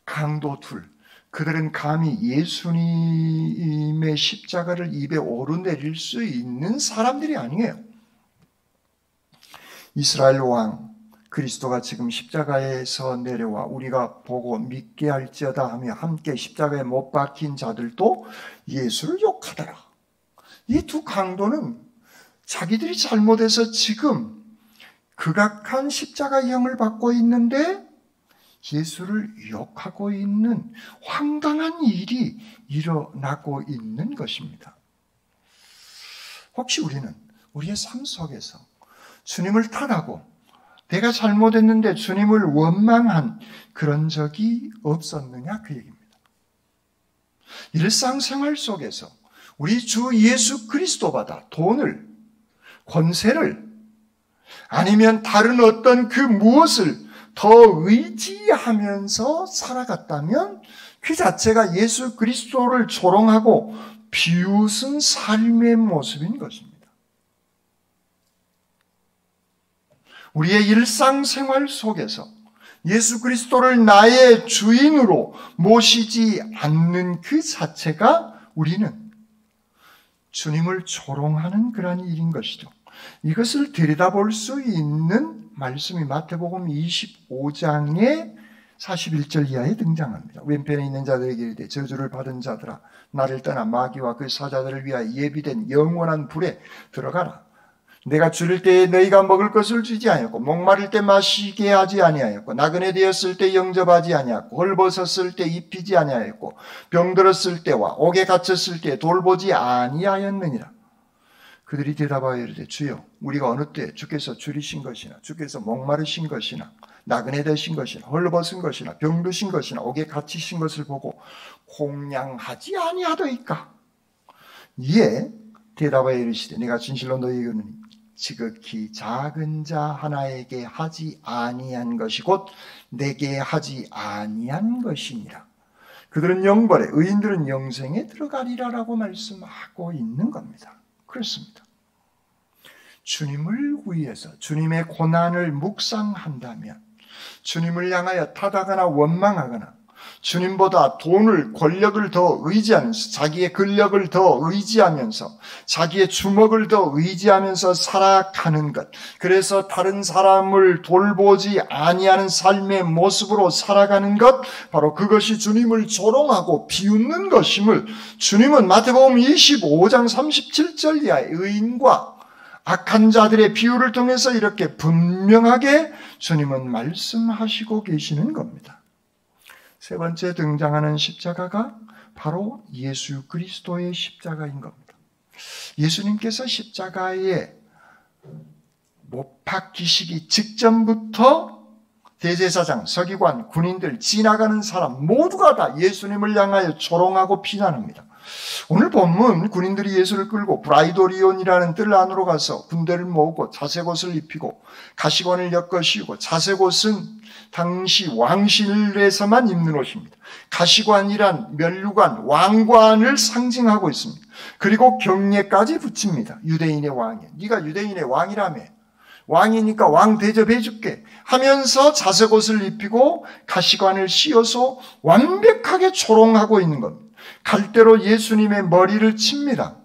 강도 2. 그들은 감히 예수님의 십자가를 입에 오르내릴 수 있는 사람들이 아니에요. 이스라엘 왕 그리스도가 지금 십자가에서 내려와 우리가 보고 믿게 할지어다 하며 함께 십자가에 못 박힌 자들도 예수를 욕하더라. 이 두 강도는 자기들이 잘못해서 지금 극악한 십자가형을 받고 있는데 예수를 욕하고 있는 황당한 일이 일어나고 있는 것입니다. 혹시 우리는 우리의 삶 속에서 주님을 탓하고 내가 잘못했는데 주님을 원망한 그런 적이 없었느냐 그 얘기입니다. 일상생활 속에서 우리 주 예수 그리스도보다 돈을, 권세를 아니면 다른 어떤 그 무엇을 더 의지하면서 살아갔다면 그 자체가 예수 그리스도를 조롱하고 비웃은 삶의 모습인 것입니다. 우리의 일상생활 속에서 예수 그리스도를 나의 주인으로 모시지 않는 그 자체가 우리는 주님을 조롱하는 그러한 일인 것이죠. 이것을 들여다볼 수 있는 말씀이 마태복음 25장의 41절 이하에 등장합니다. 왼편에 있는 자들에게 이르되 저주를 받은 자들아 나를 떠나 마귀와 그 사자들을 위하여 예비된 영원한 불에 들어가라. 내가 줄일 때에 너희가 먹을 것을 주지 아니하였고 목마를 때 마시게 하지 아니하였고 나그네 되었을 때 영접하지 아니하였고 헐벗었을 때 입히지 아니하였고 병들었을 때와 옥에 갇혔을 때 돌보지 아니하였느니라. 그들이 대답하여 이르되 주여 우리가 어느 때 주께서 줄이신 것이나 주께서 목마르신 것이나 나그네 되신 것이나 헐벗은 것이나 병드신 것이나 옥에 갇히신 것을 보고 공양하지 아니하더이까. 이에 대답하여 이르시되 내가 진실로 너희에게 이르노니 지극히 작은 자 하나에게 하지 아니한 것이 곧 내게 하지 아니한 것이니라. 그들은 영벌에 의인들은 영생에 들어가리라라고 말씀하고 있는 겁니다. 그렇습니다. 주님을 위해서 주님의 고난을 묵상한다면 주님을 향하여 타다거나 원망하거나 주님보다 돈을, 권력을 더 의지하면서 자기의 근력을 더 의지하면서 자기의 주먹을 더 의지하면서 살아가는 것, 그래서 다른 사람을 돌보지 아니하는 삶의 모습으로 살아가는 것, 바로 그것이 주님을 조롱하고 비웃는 것임을 주님은 마태복음 25장 37절 이하의 의인과 악한 자들의 비유를 통해서 이렇게 분명하게 주님은 말씀하시고 계시는 겁니다. 세 번째 등장하는 십자가가 바로 예수 그리스도의 십자가인 겁니다. 예수님께서 십자가에 못 박히시기 직전부터 대제사장, 서기관, 군인들, 지나가는 사람 모두가 다 예수님을 향하여 조롱하고 비난합니다. 오늘 본문 군인들이 예수를 끌고 브라이도리온이라는 뜰 안으로 가서 군대를 모으고 자색옷을 입히고 가시관을 엮어 씌우고, 자색옷은 당시 왕실에서만 입는 옷입니다. 가시관이란 면류관, 왕관을 상징하고 있습니다. 그리고 경례까지 붙입니다. 유대인의 왕이야. 네가 유대인의 왕이라며, 왕이니까 왕 대접해 줄게 하면서 자색옷을 입히고 가시관을 씌워서 완벽하게 조롱하고 있는 겁니다. 갈대로 예수님의 머리를 칩니다.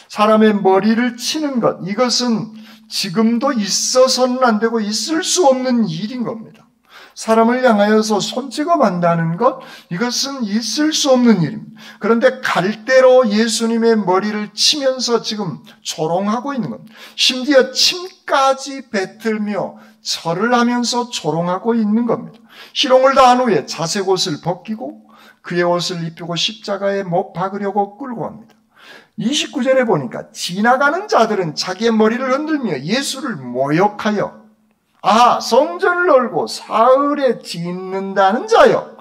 사람의 머리를 치는 것, 이것은 지금도 있어서는 안 되고 있을 수 없는 일인 겁니다. 사람을 향하여서 손찌검한다는 것, 이것은 있을 수 없는 일입니다. 그런데 갈대로 예수님의 머리를 치면서 지금 조롱하고 있는 겁니다. 심지어 침까지 뱉으며 절을 하면서 조롱하고 있는 겁니다. 희롱을 당한 후에 자색 옷을 벗기고 그의 옷을 입히고 십자가에 못 박으려고 끌고 갑니다. 29절에 보니까 지나가는 자들은 자기의 머리를 흔들며 예수를 모욕하여 성전을 널고 사흘에 짓는다는 자여,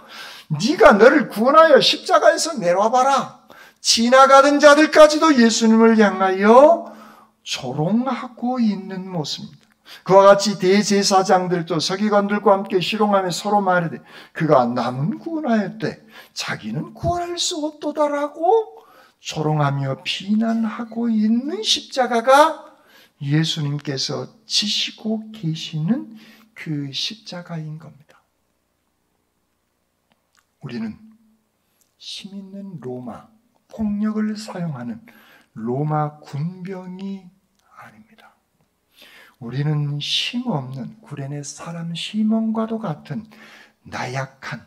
네가 너를 구원하여 십자가에서 내려와봐라. 지나가던 자들까지도 예수님을 향하여 조롱하고 있는 모습입니다. 그와 같이 대제사장들도 서기관들과 함께 희롱하며 서로 말하되 그가 남은 구원하였대 자기는 구원할 수 없도다라고 조롱하며 비난하고 있는 십자가가 예수님께서 지시고 계시는 그 십자가인 겁니다. 우리는 힘 있는 로마, 폭력을 사용하는 로마 군병이 아닙니다. 우리는 힘없는 구레네 사람 시몬과도 같은 나약한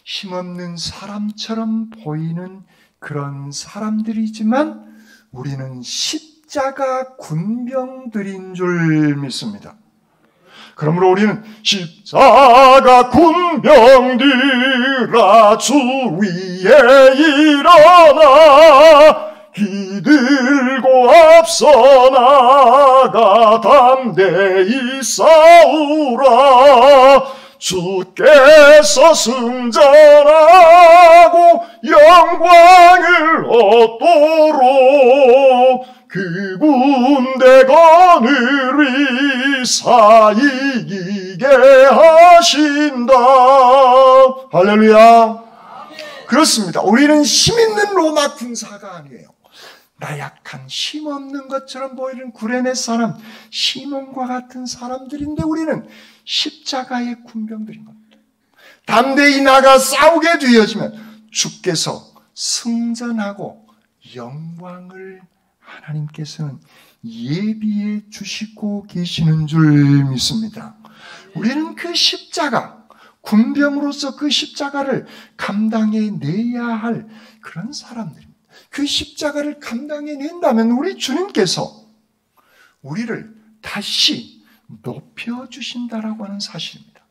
힘없는 사람처럼 보이는 그런 사람들이지만 우리는 십자가 군병들인 줄 믿습니다. 그러므로 우리는 십자가 군병들아 주 위에 일어나 기들고 앞서 나가 담대히 싸우라. 주께서 승전하고 영광을 얻도록 그 군대가 느리 사이기게 하신다. 할렐루야. 그렇습니다. 우리는 힘 있는 로마 군사가 아니에요. 나약한 힘없는 것처럼 보이는 구레네 사람 시몬과 같은 사람들인데 우리는 십자가의 군병들인 겁니다. 담대히 나가 싸우게 되어지면 주께서 승전하고 영광을 하나님께서는 예비해 주시고 계시는 줄 믿습니다. 우리는 그 십자가, 군병으로서 그 십자가를 감당해내야 할 그런 사람들입니다. 그 십자가를 감당해낸다면 우리 주님께서 우리를 다시 높여주신다라고 하는 사실입니다.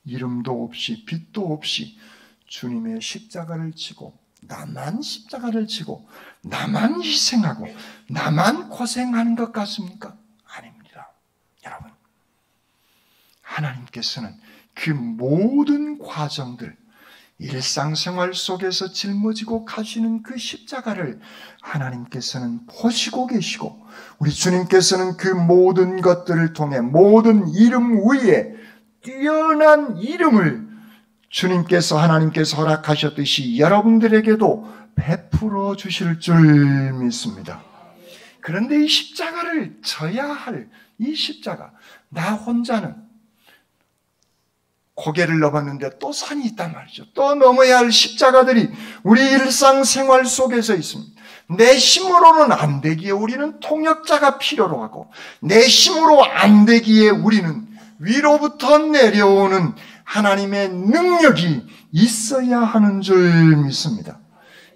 이름도 없이 빛도 없이 주님의 십자가를 지고 나만 십자가를 지고 나만 희생하고 나만 고생하는 것 같습니까? 아닙니다. 여러분, 하나님께서는 그 모든 과정들, 일상생활 속에서 짊어지고 가시는 그 십자가를 하나님께서는 보시고 계시고 우리 주님께서는 그 모든 것들을 통해 모든 이름 위에 뛰어난 이름을 주님께서 하나님께서 허락하셨듯이 여러분들에게도 베풀어 주실 줄 믿습니다. 그런데 이 십자가를 져야 할 이 십자가, 나 혼자는 고개를 넘었는데 또 산이 있단 말이죠. 또 넘어야 할 십자가들이 우리 일상생활 속에서 있습니다. 내 힘으로는 안 되기에 우리는 통역자가 필요로 하고 내 힘으로 안 되기에 우리는 위로부터 내려오는 하나님의 능력이 있어야 하는 줄 믿습니다.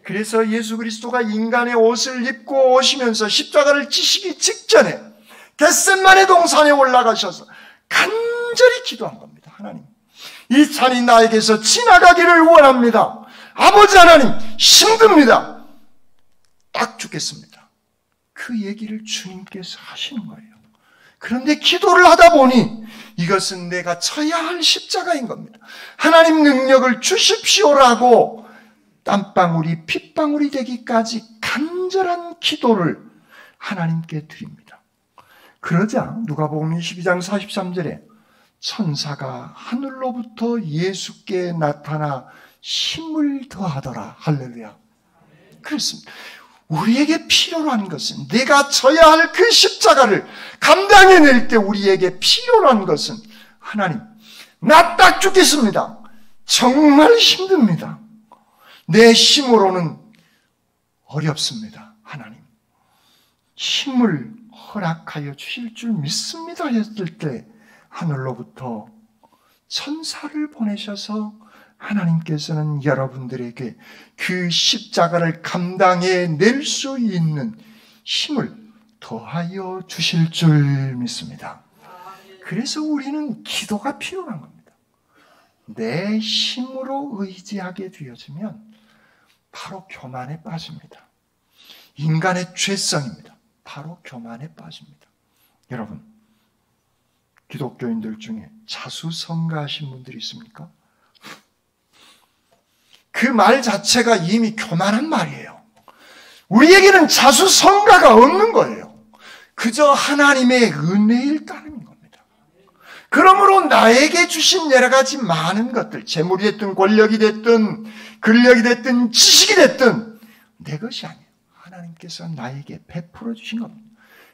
그래서 예수 그리스도가 인간의 옷을 입고 오시면서 십자가를 지시기 직전에 겟셋마네 동산에 올라가셔서 간절히 기도한 겁니다. 하나님, 이 잔이 나에게서 지나가기를 원합니다. 아버지 하나님, 힘듭니다. 딱 죽겠습니다. 그 얘기를 주님께서 하시는 거예요. 그런데 기도를 하다 보니 이것은 내가 쳐야 할 십자가인 겁니다. 하나님 능력을 주십시오라고 땀방울이 핏방울이 되기까지 간절한 기도를 하나님께 드립니다. 그러자 누가복음 22장 43절에 천사가 하늘로부터 예수께 나타나 힘을 더하더라. 할렐루야. 그렇습니다. 우리에게 필요로 한 것은, 내가 져야 할 그 십자가를 감당해낼 때 우리에게 필요로 한 것은, 하나님, 나 딱 죽겠습니다. 정말 힘듭니다. 내 힘으로는 어렵습니다. 하나님, 힘을 허락하여 주실 줄 믿습니다 했을 때 하늘로부터 천사를 보내셔서 하나님께서는 여러분들에게 그 십자가를 감당해낼 수 있는 힘을 더하여 주실 줄 믿습니다. 그래서 우리는 기도가 필요한 겁니다. 내 힘으로 의지하게 되어지면 바로 교만에 빠집니다. 인간의 죄성입니다. 바로 교만에 빠집니다. 여러분, 기독교인들 중에 자수성가하신 분들이 있습니까? 그 말 자체가 이미 교만한 말이에요. 우리에게는 자수성가가 없는 거예요. 그저 하나님의 은혜일 따름인 겁니다. 그러므로 나에게 주신 여러 가지 많은 것들, 재물이 됐든 권력이 됐든 근력이 됐든 지식이 됐든 내 것이 아니에요. 하나님께서 나에게 베풀어 주신 겁니다.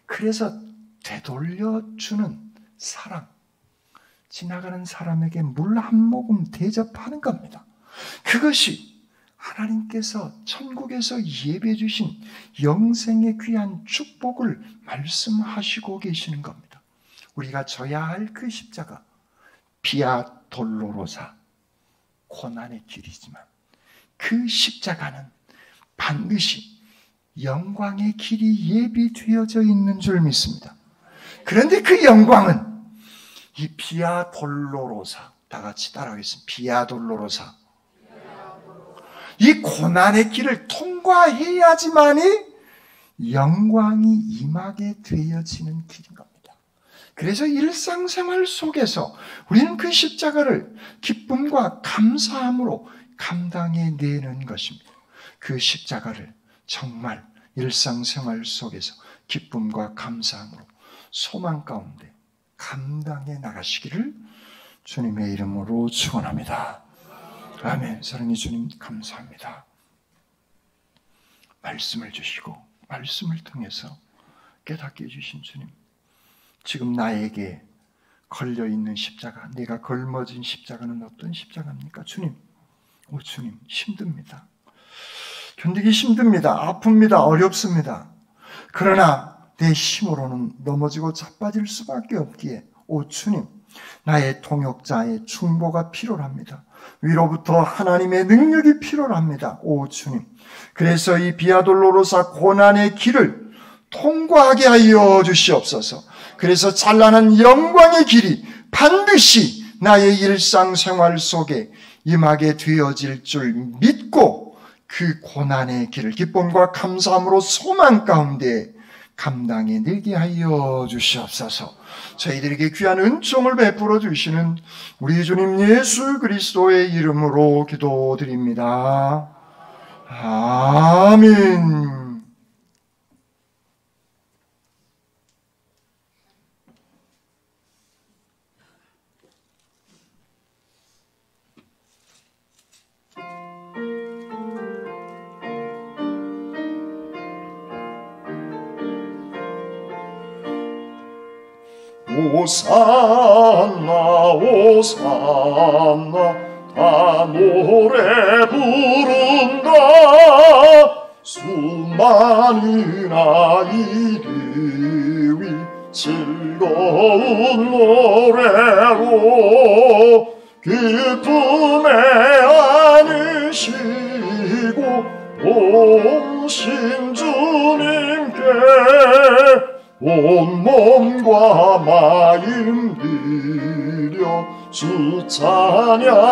그래서 되돌려주는 사랑, 지나가는 사람에게 물 한 모금 대접하는 겁니다. 그것이 하나님께서 천국에서 예배해 주신 영생의 귀한 축복을 말씀하시고 계시는 겁니다. 우리가 져야 할 그 십자가, 비아 돌로로사, 고난의 길이지만 그 십자가는 반드시 영광의 길이 예비되어져 있는 줄 믿습니다. 그런데 그 영광은 이 비아 돌로로사, 다 같이 따라하겠습니다. 비아 돌로로사. 이 고난의 길을 통과해야지만이 영광이 임하게 되어지는 길인 겁니다. 그래서 일상생활 속에서 우리는 그 십자가를 기쁨과 감사함으로 감당해내는 것입니다. 그 십자가를 정말 일상생활 속에서 기쁨과 감사함으로 소망 가운데 감당해 나가시기를 주님의 이름으로 축원합니다. 아멘. 사랑의 주님 감사합니다. 말씀을 주시고 말씀을 통해서 깨닫게 해주신 주님, 지금 나에게 걸려있는 십자가, 내가 걸머진 십자가는 어떤 십자가입니까? 주님, 오 주님, 힘듭니다. 견디기 힘듭니다. 아픕니다. 어렵습니다. 그러나 내 힘으로는 넘어지고 자빠질 수밖에 없기에 오 주님, 나의 통역자의 중보가 필요합니다. 위로부터 하나님의 능력이 필요합니다. 오 주님, 그래서 이 비아돌로로사 고난의 길을 통과하게 하여 주시옵소서. 그래서 찬란한 영광의 길이 반드시 나의 일상생활 속에 임하게 되어질 줄 믿고 그 고난의 길을 기쁨과 감사함으로 소망 가운데 감당해 내게 하여 주시옵소서. 저희들에게 귀한 은총을 베풀어 주시는 우리 주님 예수 그리스도의 이름으로 기도드립니다. 아멘. 오산나 오산나 다 노래 부른다. 수많은 아이들이 즐거운 노래로 기쁨에 안으시고 오신 주님께 온 몸과 마음 들여 주 찬양합니다.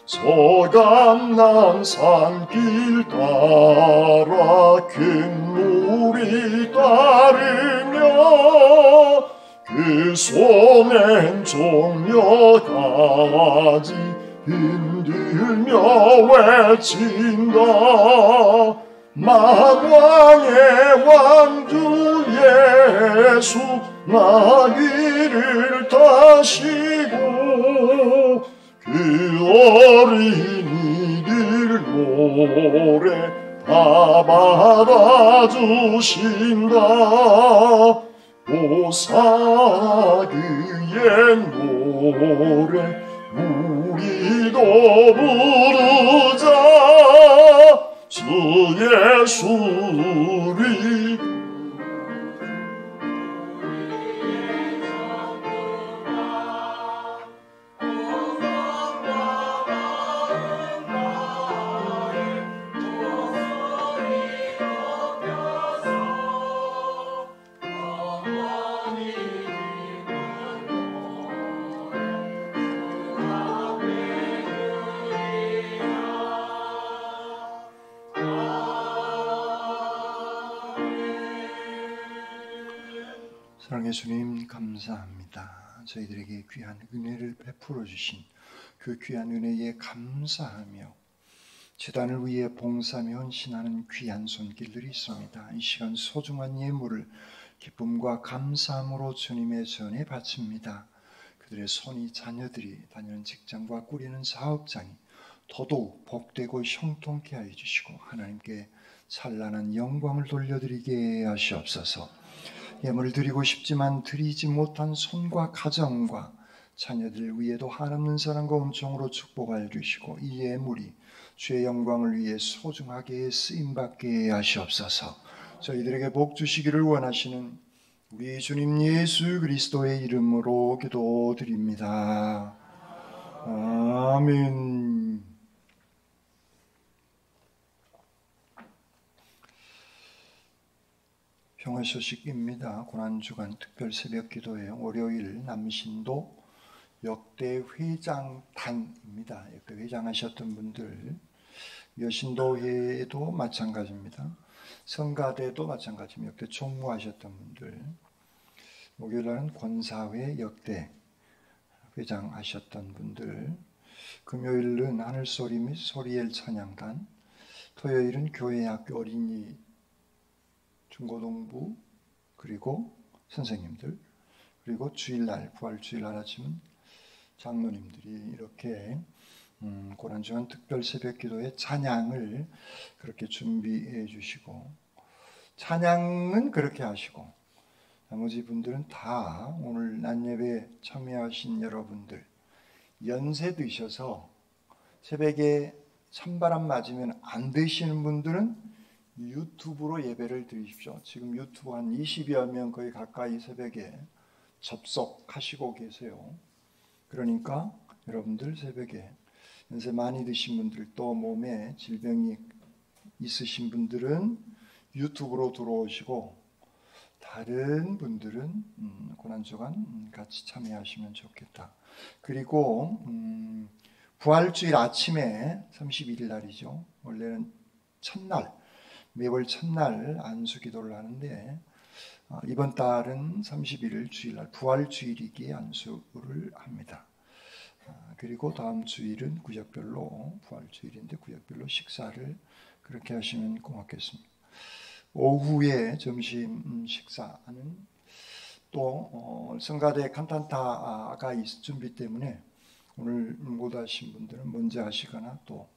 서감난 산길 따라 큰 물이 따르며 그 손엔 종려가지 흔들며 외친다. 만왕의 왕주 예수 나 이를 타시고 그 어린이들 노래 다 받아주신다. 오사 그의 노래 우리도 부르자. 주 예수를 사랑의 주님 감사합니다. 저희들에게 귀한 은혜를 베풀어 주신 그 귀한 은혜에 감사하며 제단을 위해 봉사하며 헌신하는 귀한 손길들이 있습니다. 이 시간 소중한 예물을 기쁨과 감사함으로 주님의 전에 바칩니다. 그들의 손이 자녀들이 다니는 직장과 꾸리는 사업장이 더더욱 복되고 형통케 하여 주시고 하나님께 찬란한 영광을 돌려드리게 하시옵소서. 예물을 드리고 싶지만 드리지 못한 손과 가정과 자녀들 위에도 한없는 사랑과 은총으로 축복하여 주시고 이 예물이 주의 영광을 위해 소중하게 쓰임받게 하시옵소서. 저희들에게 복 주시기를 원하시는 우리 주님 예수 그리스도의 이름으로 기도드립니다. 아멘. 평화소식입니다. 고난주간 특별 새벽기도회 월요일 남신도 역대회장단입니다. 역대회장하셨던 분들, 여신도회도 마찬가지입니다. 성가대도 마찬가지입니다. 역대 총무하셨던 분들, 목요일날은 권사회 역대 회장하셨던 분들, 금요일은 하늘소리 및 소리엘 찬양단, 토요일은 교회학교 어린이 중고등부 그리고 선생님들, 그리고 주일날 부활주일날 아침은 장로님들이 이렇게 고난주간 특별 새벽기도의 찬양을 그렇게 준비해 주시고 찬양은 그렇게 하시고 나머지 분들은 다 오늘 낮예배에 참여하신 여러분들 연세 드셔서 새벽에 찬바람 맞으면 안 되시는 분들은 유튜브로 예배를 드리십시오. 지금 유튜브 한 20여 명 거의 가까이 새벽에 접속하시고 계세요. 그러니까 여러분들 새벽에 연세 많이 드신 분들 또 몸에 질병이 있으신 분들은 유튜브로 들어오시고 다른 분들은 고난주간 같이 참여하시면 좋겠다. 그리고 부활주일 아침에 31일 날이죠. 원래는 첫날 매월 첫날 안수기도를 하는데 이번 달은 31일 주일날 부활주일이기에 안수를 합니다. 그리고 다음 주일은 구역별로 부활주일인데 구역별로 식사를 그렇게 하시면 고맙겠습니다. 오후에 점심 식사는 또 성가대 칸탄타가 있을 준비 때문에 오늘 못 하신 분들은 먼저 하시거나 또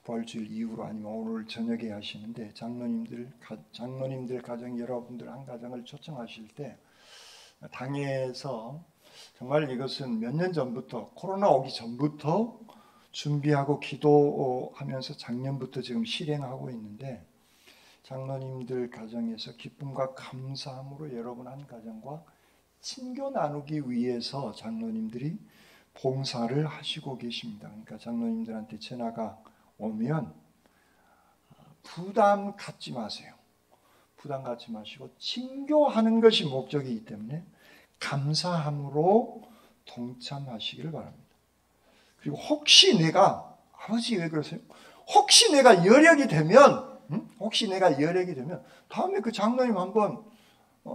부활주일 이후로 아니면 오늘 저녁에 하시는데 장로님들 가정 여러분들 한 가정을 초청하실 때 당에서 정말 이것은 몇 년 전부터 코로나 오기 전부터 준비하고 기도하면서 작년부터 지금 실행하고 있는데 장로님들 가정에서 기쁨과 감사함으로 여러분 한 가정과 친교 나누기 위해서 장로님들이 봉사를 하시고 계십니다. 그러니까 장로님들한테 전화가 오면 부담 갖지 마세요. 부담 갖지 마시고 친교하는 것이 목적이기 때문에 감사함으로 동참하시기를 바랍니다. 그리고 혹시 내가 아버지 왜 그러세요? 혹시 내가 여력이 되면 다음에 그 장로님 한번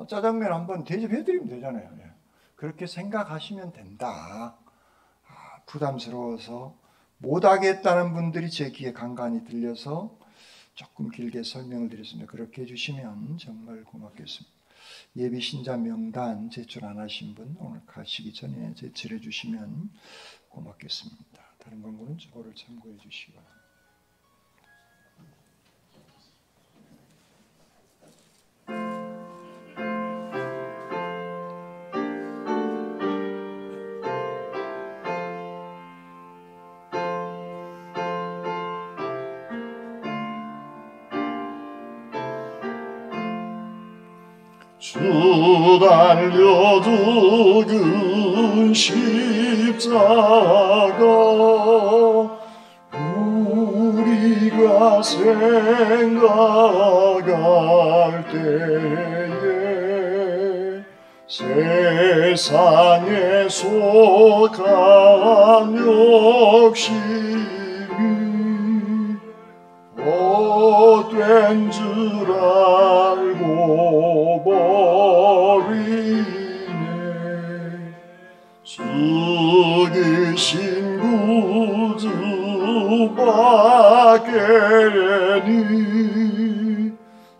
짜장면 한번 대접해드리면 되잖아요. 그렇게 생각하시면 된다. 부담스러워서 못하겠다는 분들이 제 귀에 간간히 들려서 조금 길게 설명을 드렸습니다. 그렇게 해주시면 정말 고맙겠습니다. 예비 신자 명단 제출 안 하신 분 오늘 가시기 전에 제출해 주시면 고맙겠습니다. 다른 광고는 저거를 참고해 주시기 바랍니다. 주 달려 죽은 십자가 우리가 생각할 때에 세상에 속한 욕심이 헛된 줄 알고 버리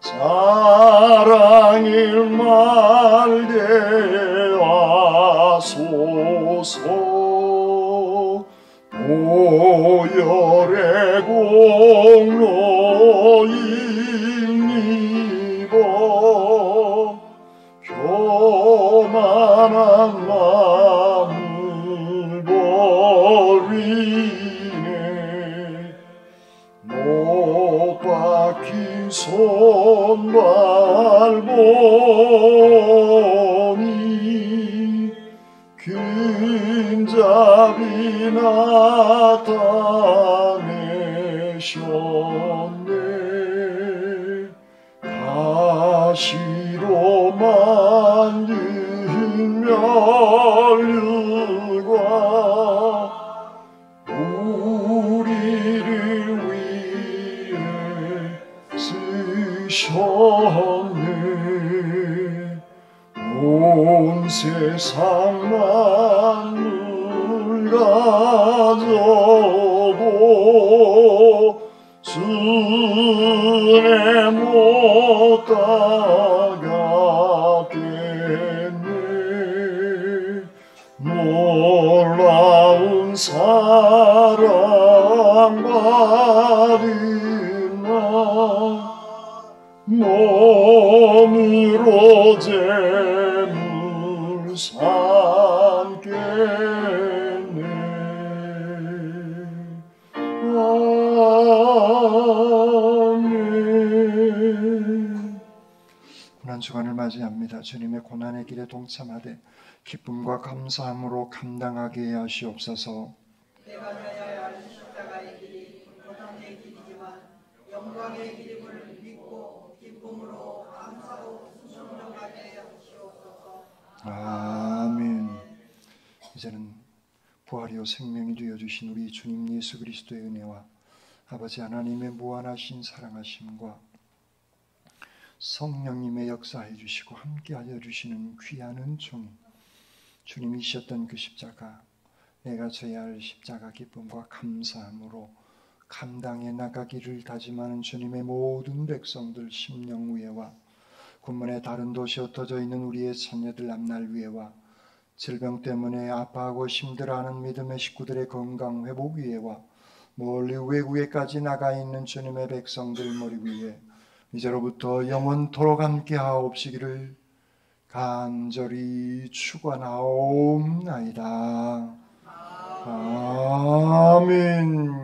사랑을 말게 하소서. 보혈의 공로 입어 교만한 마음을 버리네. 못 박힌 손발 보니 긴잡이 나타내셨네. 가시로 만든 멸류관 우리를 위해 쓰셨네. 온 세상 만물 가져도 순에 못 다가겠네. 놀라운 사랑 받은 나 몸으로 재물 삼겠네. 아멘. 고난주간을 맞이합니다. 주님의 고난의 길에 동참하되 기쁨과 감사함으로 감당하게 하시옵소서. 내가 가야 할 십자가의 길이 고난의 길이지만 영광의 길임을 믿고 기쁨으로 감사로 순종하게 하시옵소서. 아멘. 이제는 부활이요 생명이 되어주신 우리 주님 예수 그리스도의 은혜와 아버지 하나님의 무한하신 사랑하심과 성령님의 역사해 주시고 함께하여 주시는 귀한 은총이 주님이 지셨던 그 십자가, 내가 져야 할 십자가 기쁨과 감사함으로 감당해 나가기를 다짐하는 주님의 모든 백성들 심령 위에와 군문의 다른 도시 흩어져 있는 우리의 자녀들 앞날 위에와 질병 때문에 아파하고 힘들어하는 믿음의 식구들의 건강 회복 위에와 멀리 외국에까지 나가 있는 주님의 백성들 머리 위에 이제로부터 영원토록 함께 하옵시기를 간절히 축원하옵나이다. 아멘.